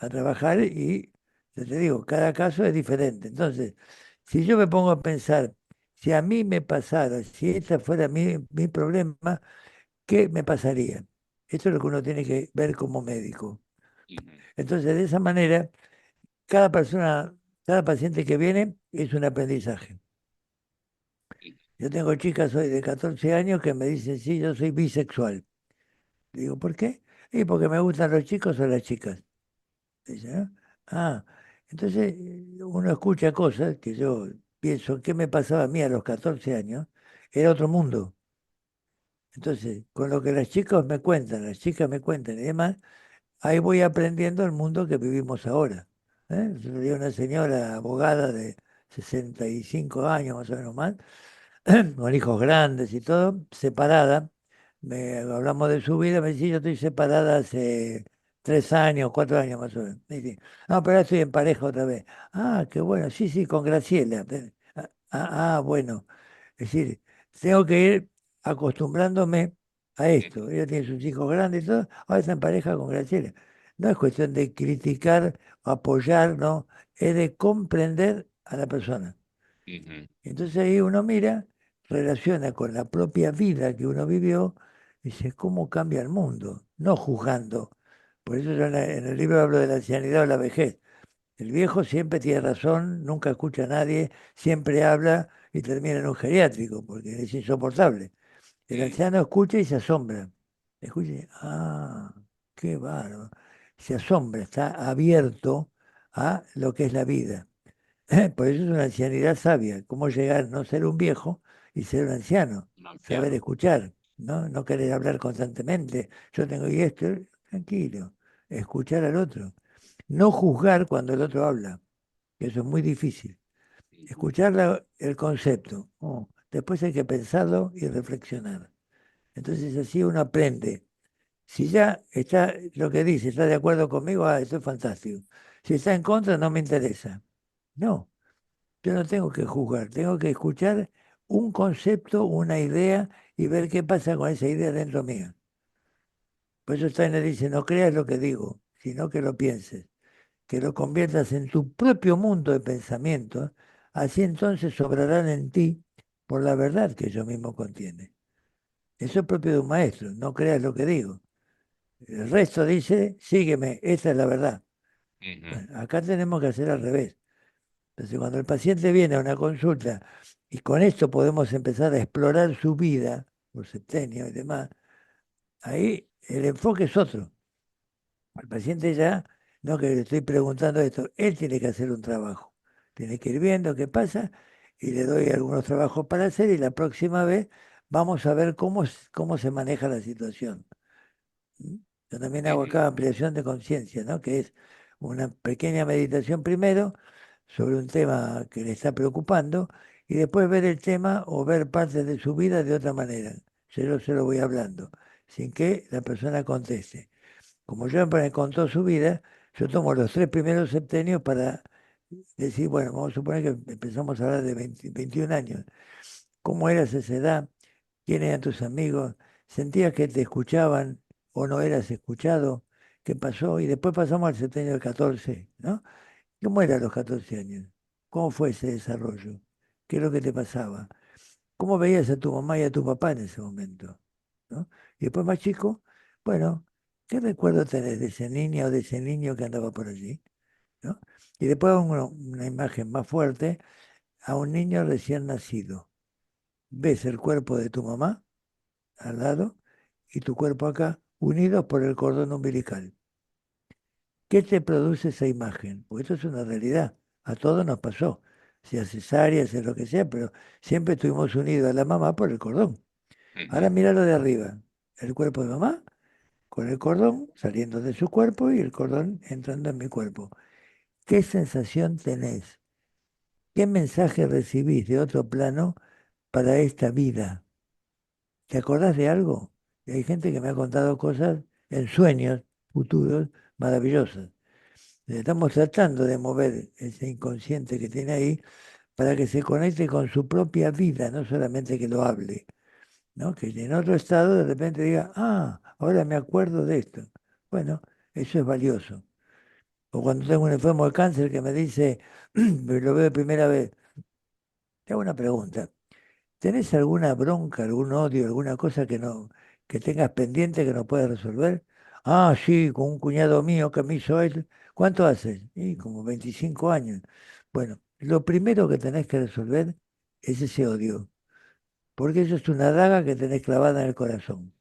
a trabajar y, ya te digo, cada caso es diferente. Entonces, si yo me pongo a pensar, si a mí me pasara, si este fuera mi problema, ¿qué me pasaría? Esto es lo que uno tiene que ver como médico. Ujú. Entonces, de esa manera, cada persona, cada paciente que viene es un aprendizaje. Yo tengo chicas hoy de 14 años que me dicen, sí, yo soy bisexual. Digo, ¿por qué? Y porque me gustan los chicos o las chicas. Dice, ¿no? Ah, entonces uno escucha cosas que yo pienso, ¿qué me pasaba a mí a los 14 años? Era otro mundo. Entonces, con lo que las chicas me cuentan, las chicas me cuentan y demás, ahí voy aprendiendo el mundo que vivimos ahora. ¿Eh? Yo tenía una señora abogada de 65 años más o menos más, con hijos grandes y todo, separada. Hablamos de su vida, me dice, yo estoy separada hace 3 años, 4 años más o menos. Me dice, no, pero ahora estoy en pareja otra vez. Ah, qué bueno, sí, sí, con Graciela. Bueno. Es decir, tengo que ir acostumbrándome a esto. Ella tiene sus hijos grandes y todo, ahora está en pareja con Graciela. No es cuestión de criticar, apoyar, no, es de comprender a la persona. Ujú. Entonces ahí uno mira, relaciona con la propia vida que uno vivió y dice, ¿cómo cambia el mundo? No juzgando. Por eso yo en el libro hablo de la ancianidad o la vejez. El viejo siempre tiene razón, nunca escucha a nadie, siempre habla y termina en un geriátrico porque es insoportable. El Mm. anciano escucha y se asombra. Escucha y, ah, qué bárbaro. Se asombra, está abierto a lo que es la vida. Por eso es una ancianidad sabia. Cómo llegar a no ser un viejo y ser un anciano. Un Saber anciano. escuchar, ¿no? No querer hablar constantemente. Yo tengo y esto, tranquilo. Escuchar al otro. No juzgar cuando el otro habla. que eso es muy difícil. Ujú. Escuchar el concepto, después hay que pensarlo y reflexionar. Entonces así uno aprende. Si ya está lo que dice, está de acuerdo conmigo, eso es fantástico. Si está en contra, no me interesa. No, yo no tengo que juzgar, tengo que escuchar un concepto, una idea y ver qué pasa con esa idea dentro mía. Por eso Steiner dice, no creas lo que digo, sino que lo pienses, que lo conviertas en tu propio mundo de pensamiento, así entonces sobrarán en ti por la verdad que yo mismo contiene. Eso es propio de un maestro, no creas lo que digo. El resto dice, sígueme, esa es la verdad. Ujú. Bueno, acá tenemos que hacer al revés. Entonces, cuando el paciente viene a una consulta y con esto podemos empezar a explorar su vida, por septenio y demás, ahí el enfoque es otro. El paciente ya, no que le estoy preguntando esto, él tiene que hacer un trabajo. Tiene que ir viendo qué pasa y le doy algunos trabajos para hacer y la próxima vez vamos a ver cómo se maneja la situación. ¿Mm? Yo también hago Ujú. acá ampliación de conciencia, ¿no? Que es una pequeña meditación primero sobre un tema que le está preocupando y después ver el tema o ver partes de su vida de otra manera. Yo se lo voy hablando, sin que la persona conteste. Como yo me contó su vida, yo tomo los tres primeros septenios para decir, bueno, vamos a suponer que empezamos a hablar de 20 21 años. ¿Cómo eras a esa edad? ¿Quién eran tus amigos? ¿Sentías que te escuchaban o no eras escuchado? ¿Qué pasó? Y después pasamos al septenio del 14, ¿no? ¿Cómo eran los 14 años? ¿Cómo fue ese desarrollo? ¿Qué es lo que te pasaba? ¿Cómo veías a tu mamá y a tu papá en ese momento? ¿No? Y después más chico, bueno, ¿qué recuerdo tenés de ese niño o de ese niño que andaba por allí? ¿No? Y después una imagen más fuerte a un niño recién nacido. Ves el cuerpo de tu mamá al lado y tu cuerpo acá, unidos por el cordón umbilical. ¿Qué te produce esa imagen? Pues esto es una realidad. A todos nos pasó, sea cesárea, sea lo que sea, pero siempre estuvimos unidos a la mamá por el cordón. Ahora Ujú. míralo de arriba. El cuerpo de mamá con el cordón saliendo de su cuerpo y el cordón entrando en mi cuerpo. ¿Qué sensación tenés? ¿Qué mensaje recibís de otro plano para esta vida? ¿Te acordás de algo? Y hay gente que me ha contado cosas en sueños futuros maravillosas. Estamos tratando de mover ese inconsciente que tiene ahí para que se conecte con su propia vida, no solamente que lo hable, ¿no? Que en otro estado de repente diga, ahora me acuerdo de esto. Bueno, eso es valioso. O cuando tengo un enfermo de cáncer que me dice, lo veo de primera vez, te hago una pregunta. ¿Tenés alguna bronca, algún odio, alguna cosa que tengas pendiente que no puedas resolver? Ah, sí, con un cuñado mío que me hizo él. ¿Cuánto hace? Y como 25 años. Bueno, lo primero que tenés que resolver es ese odio, porque eso es una daga que tenés clavada en el corazón.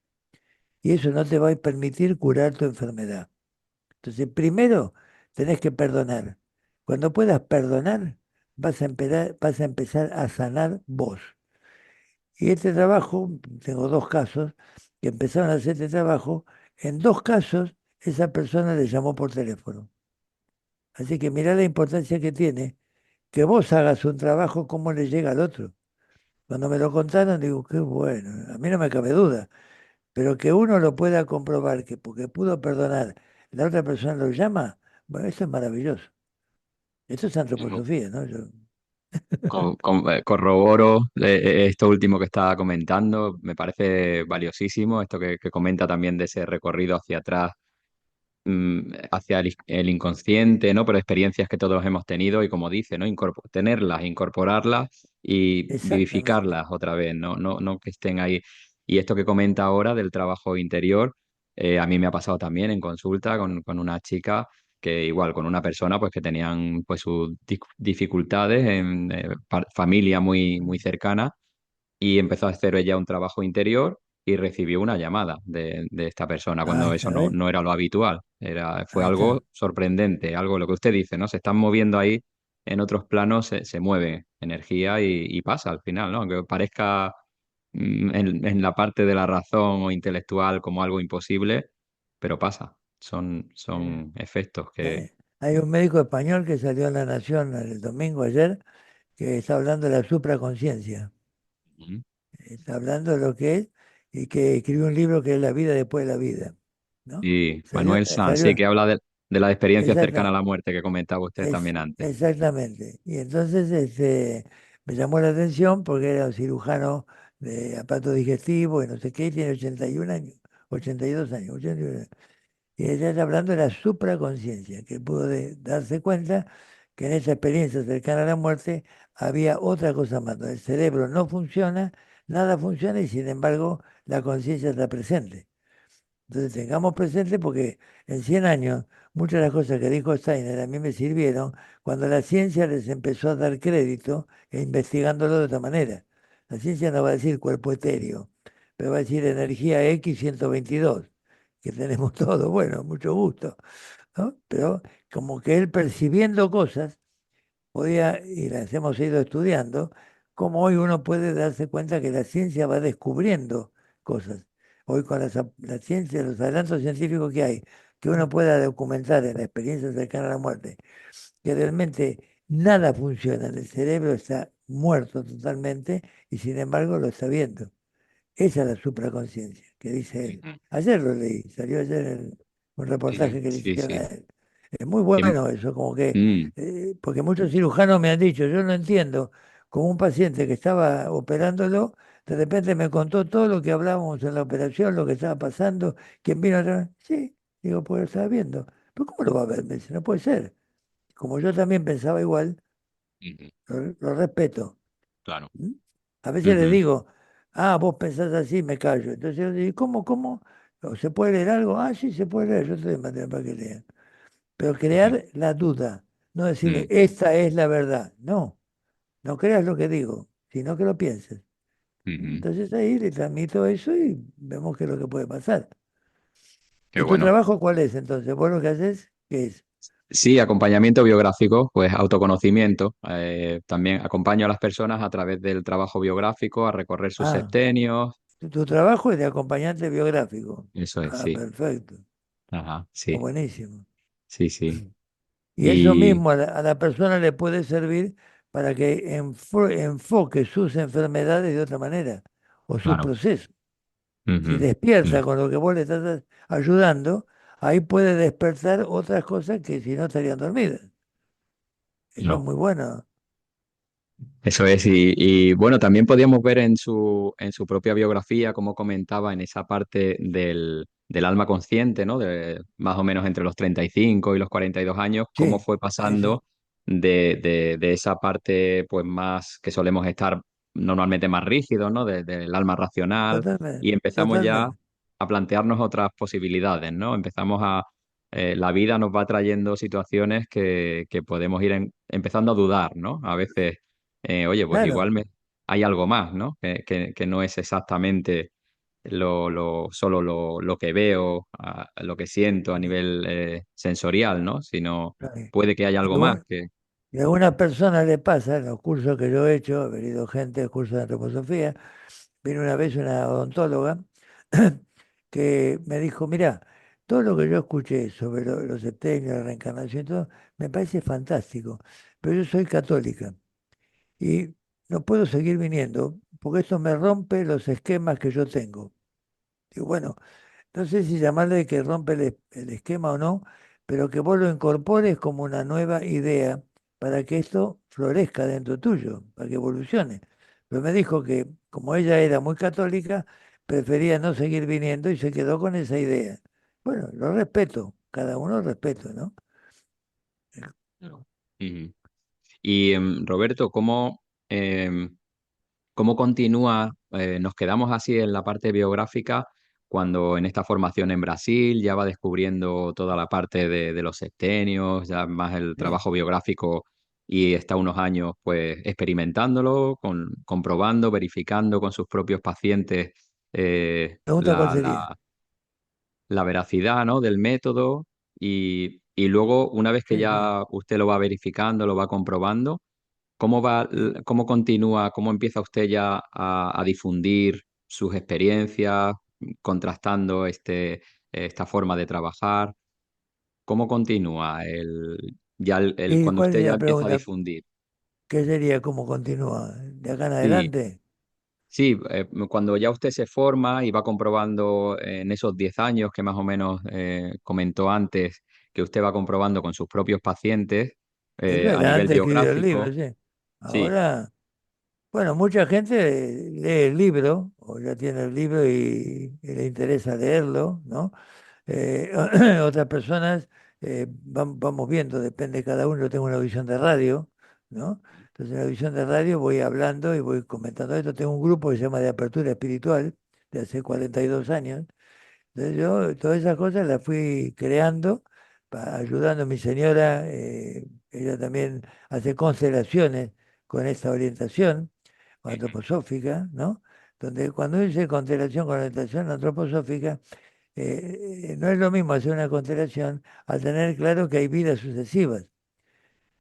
Y eso no te va a permitir curar tu enfermedad. Entonces, primero tenés que perdonar. Cuando puedas perdonar, vas a empezar a sanar vos. Y este trabajo, tengo dos casos que empezaron a hacer este trabajo. En dos casos, esa persona le llamó por teléfono. Así que mirá la importancia que tiene que vos hagas un trabajo como le llega al otro. Cuando me lo contaron, digo, qué bueno, a mí no me cabe duda, pero que uno lo pueda comprobar que porque pudo perdonar, la otra persona lo llama, bueno, eso es maravilloso. Esto es antroposofía, ¿no? Corroboro esto último que estaba comentando, me parece valiosísimo, esto que comenta también de ese recorrido hacia atrás, hacia el inconsciente, ¿no? Pero experiencias que todos hemos tenido y como dice, ¿no? Tenerlas, incorporarlas y Exactamente. vivificarlas otra vez, ¿no? No que estén ahí. Y esto que comenta ahora del trabajo interior, a mí me ha pasado también en consulta con una chica que igual, con una persona pues que tenían pues sus dificultades en familia muy cercana y empezó a hacer ella un trabajo interior y recibió una llamada de esta persona Ahí cuando eso está, ¿ves? no era lo habitual. Fue Ahí está. algo sorprendente, algo lo que usted dice, ¿no? Se están moviendo ahí, en otros planos se mueve energía y pasa al final, ¿no? Aunque parezca en la parte de la razón o intelectual como algo imposible, pero pasa. Son Eh, efectos que... eh, Hay un médico español que salió en La Nación el domingo ayer que está hablando de la supraconciencia. Ujú. Está hablando de lo que es y que escribió un libro que es La vida después de la vida, ¿no? Y Salió, Manuel Sanz, sí, salió, que habla de la experiencia cercana a exacta, la muerte que comentaba usted también antes. exactamente. Y entonces me llamó la atención porque era un cirujano de aparato digestivo y no sé qué, y tiene 81 años, 82 años, 81 años. Y ella está hablando de la supraconciencia, que pudo darse cuenta que en esa experiencia cercana a la muerte había otra cosa más, donde el cerebro no funciona, nada funciona y sin embargo la conciencia está presente. Entonces tengamos presente porque en 100 años muchas de las cosas que dijo Steiner a mí me sirvieron cuando la ciencia les empezó a dar crédito e investigándolo de otra manera. La ciencia no va a decir cuerpo etéreo, pero va a decir energía X 122 que tenemos todo. Bueno, mucho gusto, ¿no? Pero como que él percibiendo cosas podía, y las hemos ido estudiando, como hoy uno puede darse cuenta que la ciencia va descubriendo cosas. Hoy con la ciencia, los adelantos científicos que hay, que uno pueda documentar en la experiencia cercana a la muerte, que realmente nada funciona, el cerebro está muerto totalmente y sin embargo lo está viendo. Esa es la supraconciencia, que dice él. Ujú. Ayer lo leí, salió ayer un Sí, reportaje que le sí, hicieron a sí. él. Es muy Em, bueno eso, como que, mm, porque muchos cirujanos me han dicho, yo no entiendo, como un paciente que estaba operándolo, de repente me contó todo lo que hablábamos en la operación, lo que estaba pasando, quién vino atrás. Sí, digo, pues lo estaba viendo. ¿Pero cómo lo va a ver? Me dice, no puede ser. Como yo también pensaba igual, ujú, lo respeto. claro. ¿Mm? A veces le Ujú, digo, ah, vos pensás así, me callo. Entonces yo digo, ¿cómo? ¿O ¿se puede leer algo? Ah, sí, se puede leer, yo estoy de manera para que lean. Pero ujú, crear la duda, no decirle, mm, esta es la verdad. No, no creas lo que digo, sino que lo pienses. ujú. Entonces ahí le transmito eso y vemos qué es lo que puede pasar. Qué ¿Y tu bueno. trabajo cuál es entonces? ¿Vos lo que haces? ¿Qué es? Sí, acompañamiento biográfico, pues autoconocimiento. También acompaño a las personas a través del trabajo biográfico a recorrer sus Ah, septenios. tu trabajo es de acompañante biográfico. Eso es, Ah, sí. perfecto. Ajá, Está sí, buenísimo. sí, sí. Y eso Y mismo a la persona le puede servir para que enfoque sus enfermedades de otra manera o sus claro. procesos. Si Ujú, despierta mm, con lo que vos le estás ayudando, ahí puede despertar otras cosas que si no estarían dormidas. Eso es claro. muy bueno. Eso es, y, bueno, también podíamos ver en su propia biografía, como comentaba, en esa parte del alma consciente, ¿no? De más o menos entre los 35 y los 42 años, cómo Sí, fue sí, sí, pasando de esa parte, pues más que solemos estar normalmente más rígidos, ¿no? Del alma racional, totalmente, y empezamos ya totalmente. a plantearnos otras posibilidades, ¿no? La vida nos va trayendo situaciones que podemos ir empezando a dudar, ¿no? A veces oye, pues Claro, hay algo más, ¿no? Que no es exactamente solo lo que veo, lo que siento a y, nivel sensorial, ¿no? Sino y- puede que haya y algo a más un- que... y a algunas personas le pasa, en los cursos que yo he hecho, he venido gente de cursos de antroposofía. Vino una vez una odontóloga que me dijo, mira, todo lo que yo escuché sobre los septenios, la reencarnación y todo, me parece fantástico, pero yo soy católica y no puedo seguir viniendo porque esto me rompe los esquemas que yo tengo. Digo, bueno, no sé si llamarle que rompe el esquema o no, pero que vos lo incorpores como una nueva idea para que esto florezca dentro tuyo, para que evolucione. Pero me dijo que como ella era muy católica, prefería no seguir viniendo y se quedó con esa idea. Bueno, lo respeto, cada uno respeto, ¿no? Claro. Ujú. Y Roberto, ¿cómo continúa? Nos quedamos así en la parte biográfica cuando en esta formación en Brasil ya va descubriendo toda la parte de los septenios, ya más el Sí. trabajo biográfico y está unos años pues experimentándolo, comprobando, verificando con sus propios pacientes ¿Pregunta cuál sería? la veracidad, ¿no? del método y luego una vez que Sí, sí. ya usted lo va verificando, lo va comprobando. Sí. Cómo continúa, cómo empieza usted ya a difundir sus experiencias, contrastando esta forma de trabajar? ¿cómo continúa ¿Y cuando cuál usted sería ya la empieza a pregunta? difundir? ¿Qué sería? ¿Cómo continúa? ¿De acá en Sí, adelante? sí, cuando ya usted se forma y va comprobando en esos 10 años que más o menos comentó antes, que usted va comprobando con sus propios pacientes a Claro, nivel antes de escribir el libro, biográfico. sí. Sí, Ahora, bueno, mucha gente lee el libro, o ya tiene el libro y le interesa leerlo, ¿no? Eh, otras personas vamos viendo, depende de cada uno. Yo tengo una visión de radio, ¿no? Entonces, en la visión de radio voy hablando y voy comentando esto. Tengo un grupo que se llama de Apertura Espiritual, de hace 42 años. Entonces, yo todas esas cosas las fui creando, ayudando a mi señora. Ella también hace constelaciones con esta orientación antroposófica, ¿no? Donde cuando dice constelación con orientación antroposófica, no es lo mismo hacer una constelación al tener claro que hay vidas sucesivas.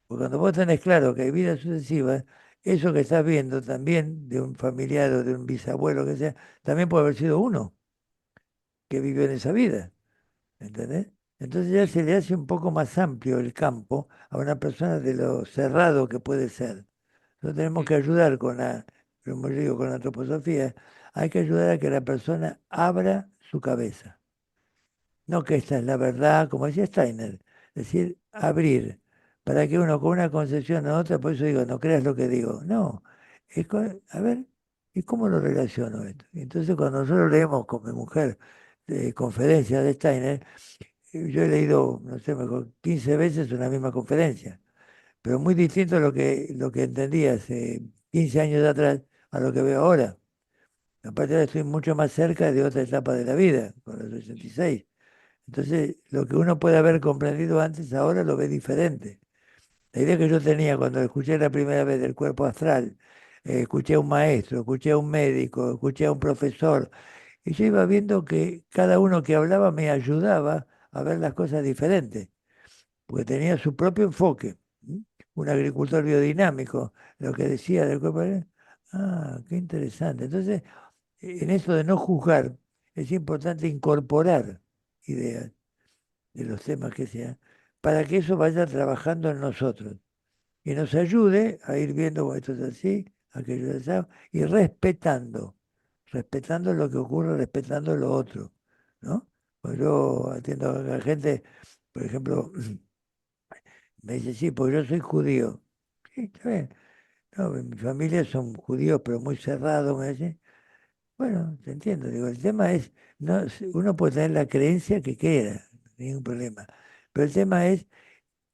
Porque cuando vos tenés claro que hay vidas sucesivas, eso que estás viendo también de un familiar o de un bisabuelo que sea, también puede haber sido uno que vivió en esa vida. ¿Entendés? Entonces ya se le hace un poco más amplio el campo a una persona de lo cerrado que puede ser. Nosotros tenemos que ayudar como yo digo, con la antroposofía, hay que ayudar a que la persona abra su cabeza. No que esta es la verdad, como decía Steiner, es decir, abrir, para que uno con una concepción a otra, por eso digo, no creas lo que digo. No, a ver, ¿y cómo lo relaciono esto? Entonces cuando nosotros leemos con mi mujer conferencias de Steiner, yo he leído, no sé, mejor 15 veces una misma conferencia, pero muy distinto a lo que entendí hace 15 años atrás a lo que veo ahora. Aparte ahora estoy mucho más cerca de otra etapa de la vida, con los 66. Entonces, lo que uno puede haber comprendido antes, ahora lo ve diferente. La idea que yo tenía cuando escuché la primera vez del cuerpo astral, escuché a un maestro, escuché a un médico, escuché a un profesor, y yo iba viendo que cada uno que hablaba me ayudaba a ver las cosas diferentes, porque tenía su propio enfoque. ¿M? Un agricultor biodinámico, lo que decía del cuerpo astral. Ah, qué interesante. Entonces, en eso de no juzgar, es importante incorporar ideas de los temas que sean, para que eso vaya trabajando en nosotros y nos ayude a ir viendo: "Bueno, esto es así, aquello es así", y respetando lo que ocurre, respetando lo otro, ¿no? Pues yo atiendo a la gente, por ejemplo, me dice: "Sí, pues yo soy judío". Sí, está bien. No, en mi familia son judíos, pero muy cerrados, me dice. Bueno, te entiendo. Digo, el tema es, no, uno puede tener la creencia que quiera, ningún problema. Pero el tema es,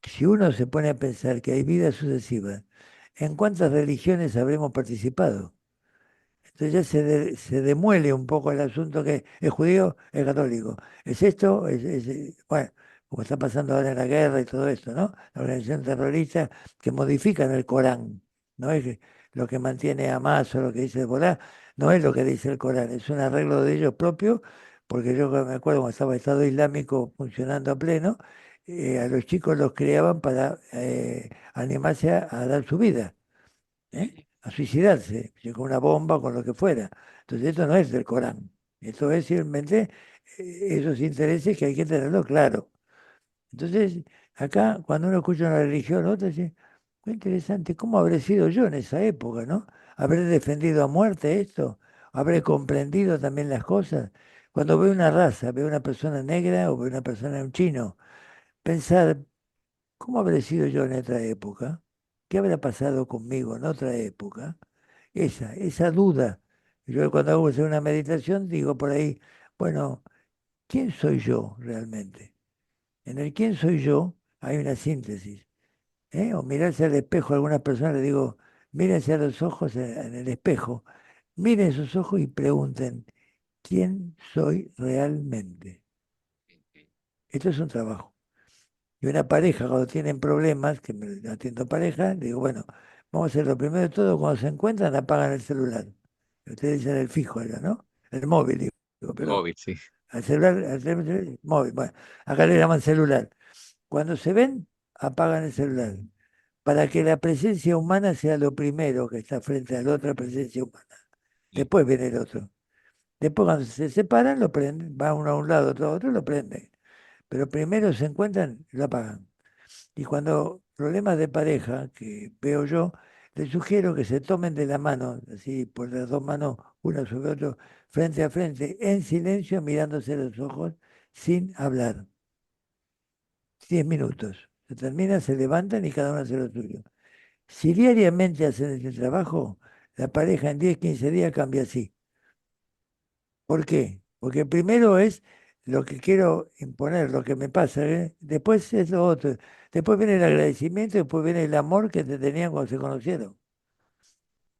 si uno se pone a pensar que hay vidas sucesivas, ¿en cuántas religiones habremos participado? Entonces ya se demuele un poco el asunto, que es judío, es católico. Es esto, bueno, como está pasando ahora en la guerra y todo esto, ¿no? La organización terrorista que modifican el Corán. No es lo que mantiene a Hamas o lo que dice Hezbolá, no es lo que dice el Corán, es un arreglo de ellos propios, porque yo me acuerdo cuando estaba el Estado Islámico funcionando a pleno, a los chicos los criaban para animarse a dar su vida, a suicidarse, si con una bomba o con lo que fuera. Entonces esto no es del Corán, esto es simplemente esos intereses que hay que tenerlo claro. Entonces, acá cuando uno escucha una religión, otra dice: "Qué interesante, ¿cómo habré sido yo en esa época, no? ¿Habré defendido a muerte esto? ¿Habré comprendido también las cosas?". Cuando veo una raza, veo una persona negra o veo una persona, un chino, pensar: ¿cómo habré sido yo en otra época? ¿Qué habrá pasado conmigo en otra época? Esa duda. Yo cuando hago una meditación digo por ahí: bueno, ¿quién soy yo realmente? En el quién soy yo hay una síntesis. O mirarse al espejo, a algunas personas les digo: mírense a los ojos en el espejo, miren esos ojos y pregunten: ¿quién soy realmente? Esto es un trabajo. Y una pareja, cuando tienen problemas, que me atiendo pareja, digo: bueno, vamos a hacer lo primero de todo, cuando se encuentran, apagan el celular. Ustedes dicen el fijo allá, ¿no? El móvil, digo, el pero móvil, sí. al móvil, bueno, acá le llaman celular. Cuando se ven, apagan el celular, para que la presencia humana sea lo primero que está frente a la otra presencia humana. Después viene el otro. Después, cuando se separan, lo prenden, va uno a un lado, otro a otro, lo prenden. pero primero se encuentran, lo apagan. Y cuando problemas de pareja, que veo yo, les sugiero que se tomen de la mano, así por las dos manos, una sobre otra, frente a frente, en silencio, mirándose a los ojos, sin hablar. 10 minutos. Se termina, se levantan y cada uno hace lo suyo. Si diariamente hacen ese trabajo, la pareja en 10 15 días cambia así. ¿Por qué? Porque primero es lo que quiero imponer, lo que me pasa, ¿eh? Después es lo otro. Después viene el agradecimiento, después viene el amor que te tenían cuando se conocieron.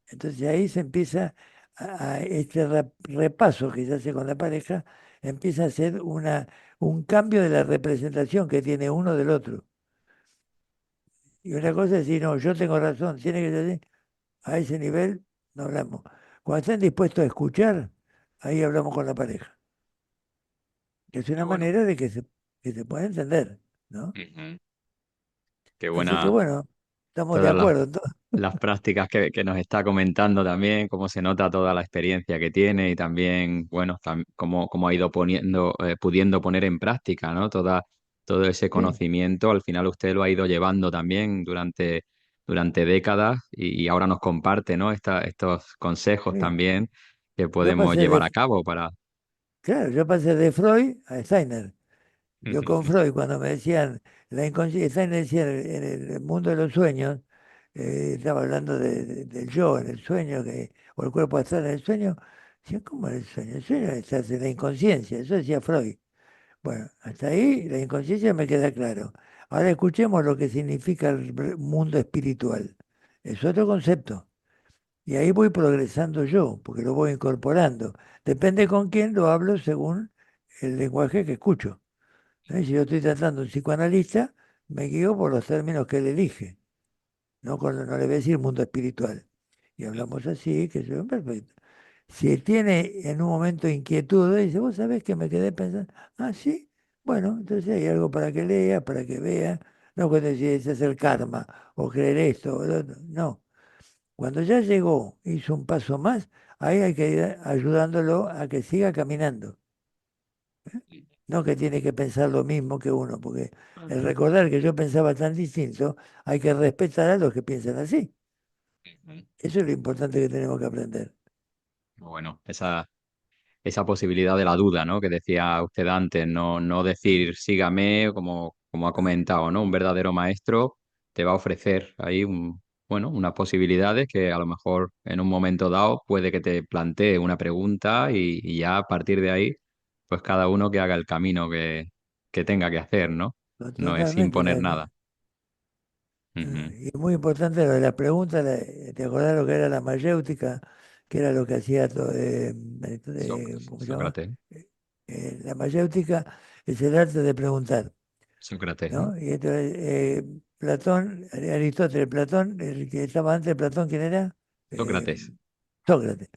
Entonces ahí se empieza a este repaso que se hace con la pareja, empieza a ser un cambio de la representación que tiene uno del otro. Y una cosa es decir, no, yo tengo razón, tiene que ser así. A ese nivel no hablamos. Cuando están dispuestos a escuchar, ahí hablamos con la pareja. Que es Qué una bueno. manera de que se pueda entender, ¿no? Ujú. Qué Así que buena bueno, estamos de todas las acuerdo en todo. las prácticas que nos está comentando también, cómo se nota toda la experiencia que tiene y también, bueno, cómo ha ido pudiendo poner en práctica, ¿no? Todo ese Sí, conocimiento, al final usted lo ha ido llevando también durante décadas y ahora nos comparte, ¿no? Estos consejos sí. también que Yo podemos pasé llevar de, a cabo para... claro, yo pasé de Freud a Steiner. Yo con Freud, cuando me decían la inconsciencia, Steiner decía en el mundo de los sueños, estaba hablando del yo en el sueño, o el cuerpo astral en el sueño. Decía, ¿cómo en el sueño? El sueño está en la inconsciencia, eso decía Freud. Bueno, hasta ahí la inconsciencia me queda claro. Ahora escuchemos lo que significa el mundo espiritual. Es otro concepto. Y ahí voy progresando yo, porque lo voy incorporando. Depende con quién lo hablo según el lenguaje que escucho. Si yo estoy tratando a un psicoanalista, me guío por los términos que él elige. No le voy a decir mundo espiritual. Y hablamos así, que yo, perfecto. Si él tiene en un momento inquietud, dice, vos sabés que me quedé pensando, ah, sí, bueno, entonces hay algo para que lea, para que vea. No cuando decís es el karma, o creer esto, o lo otro. No. Cuando ya llegó, hizo un paso más, ahí hay que ir ayudándolo a que siga caminando. No que tiene que pensar lo mismo que uno, porque el recordar que yo pensaba tan distinto, hay que respetar a los que piensan así. Eso es lo importante que tenemos que aprender. Bueno, esa posibilidad de la duda, ¿no? Que decía usted antes, no Sí, decir sígame, como ha no, comentado, ¿no? Un verdadero maestro te va a ofrecer ahí bueno, unas posibilidades que a lo mejor en un momento dado puede que te plantee una pregunta y ya a partir de ahí, pues cada uno que haga el camino que tenga que hacer, ¿no? No es totalmente. imponer nada. Ujú. Y es muy importante lo de la pregunta, ¿te acordás lo que era la mayéutica? Que era lo que hacía todo, ¿cómo se llama? Sócrates, La mayéutica es el arte de preguntar. Sócrates, ¿no? ¿No? Y entonces, Platón, Aristóteles, Platón, el que estaba antes de Platón, ¿quién era? Eh, Sócrates, Sócrates.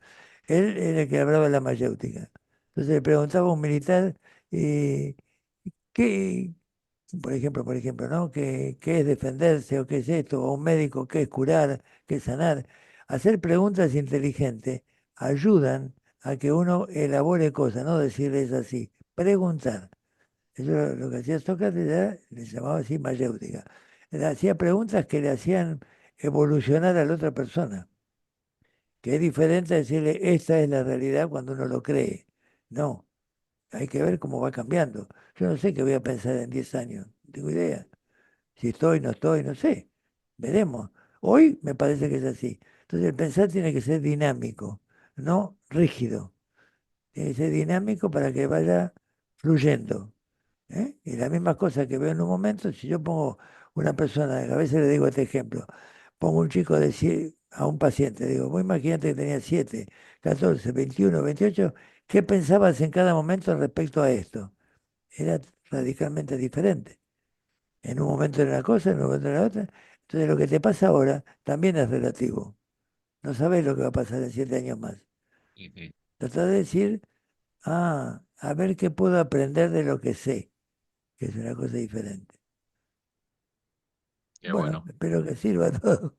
Él era el que hablaba de la mayéutica. Entonces le preguntaba a un militar, eh, ¿qué, por ejemplo, ¿no? ¿Qué es defenderse o qué es esto? O un médico, ¿qué es curar? ¿Qué es sanar? Hacer preguntas inteligentes ayudan a que uno elabore cosas, no decirles así, preguntar. Eso lo que hacía Sócrates le llamaba así mayéutica. Le hacía preguntas que le hacían evolucionar a la otra persona, que es diferente a decirle, esta es la realidad cuando uno lo cree. No, hay que ver cómo va cambiando. Yo no sé qué voy a pensar en 10 años, no tengo idea. Si estoy, no estoy, no sé. Veremos. Hoy me parece que es así. Entonces el pensar tiene que ser dinámico, no rígido. Tiene que ser dinámico para que vaya fluyendo. ¿Eh? Y la misma cosa que veo en un momento, si yo pongo una persona, a veces le digo este ejemplo, pongo un chico a un paciente, digo, vos imagínate que tenía 7 14 21 28 ¿qué pensabas en cada momento respecto a esto? Era radicalmente diferente. En un momento era una cosa, en un momento era otra. Entonces lo que te pasa ahora también es relativo. No sabes lo que va a pasar en 7 años más. Ujú. Trata de decir, a ver qué puedo aprender de lo que sé, que es una cosa diferente. Qué Bueno, bueno. espero que sirva todo.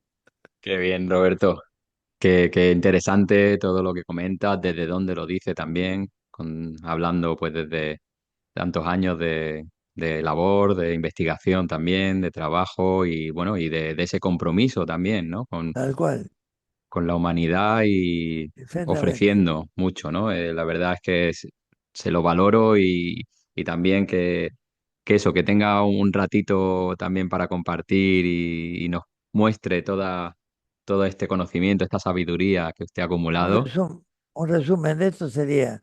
Qué bien, Roberto. Qué interesante todo lo que comentas, desde dónde lo dice también, hablando pues desde tantos años de labor, de investigación también, de trabajo y bueno, y de ese compromiso también, ¿no? tal cual, Con la humanidad y exactamente. ofreciendo mucho, ¿no? La verdad es que se lo valoro y también que eso, que tenga un ratito también para compartir y nos muestre todo este conocimiento, esta sabiduría que usted ha Un acumulado. un resumen de esto sería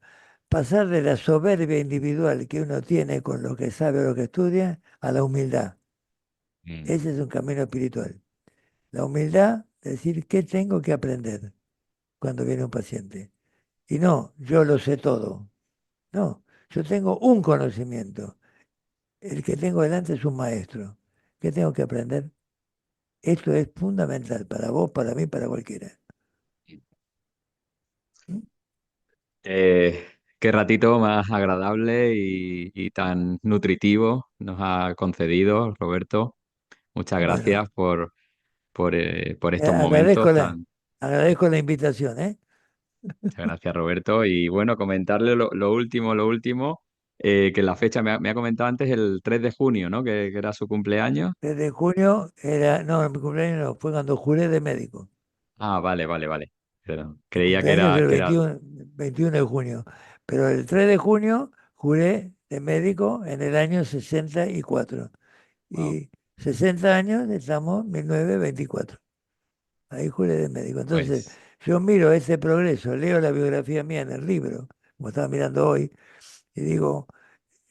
pasar de la soberbia individual que uno tiene con lo que sabe o lo que estudia a la humildad. Mm, Ese es un camino espiritual. La humildad, decir qué tengo que aprender cuando viene un paciente. Y no, yo lo sé todo. No, yo tengo un conocimiento. El que tengo delante es un maestro. ¿Qué tengo que aprender? Esto es fundamental para vos, para mí, para cualquiera. ¿Mm? Qué ratito más agradable y tan nutritivo nos ha concedido, Roberto. Muchas Bueno, gracias por estos momentos agradezco tan... agradezco la invitación, ¿eh? Muchas gracias, Roberto. Y bueno, comentarle lo último, que la fecha me ha comentado antes el 3 de junio, ¿no? Que era su cumpleaños. Desde junio era, no, mi cumpleaños no, fue cuando juré de médico. Ah, vale, vale, vale. Perdón. Mi Creía cumpleaños es el que era... 21 de junio, pero el 3 de junio juré de médico en el año 64. Wow. Y 60 años estamos en 1924. Ahí juré de médico. Entonces, Pues yo miro ese progreso, leo la biografía mía en el libro, como estaba mirando hoy, y digo,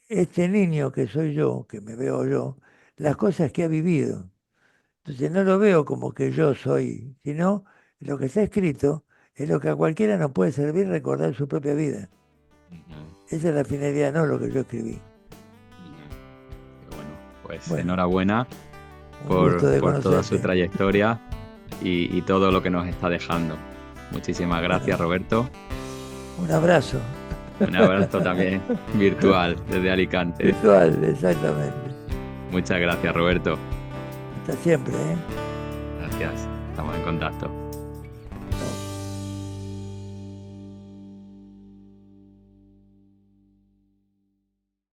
este niño que soy yo, que me veo yo, las cosas que ha vivido. Entonces no lo veo como que yo soy, sino lo que está escrito es lo que a cualquiera nos puede servir recordar su propia vida. ujú, Esa es la finalidad, no lo que yo escribí. ujú. Qué bueno, pues Bueno, enhorabuena un gusto de por toda su conocerte. trayectoria y todo lo que nos está dejando. Muchísimas gracias, Bueno, Roberto. un abrazo. Un abrazo también virtual desde Alicante. Virtual, exactamente. Muchas gracias, Roberto. Hasta siempre, ¿eh? Gracias. Estamos en contacto.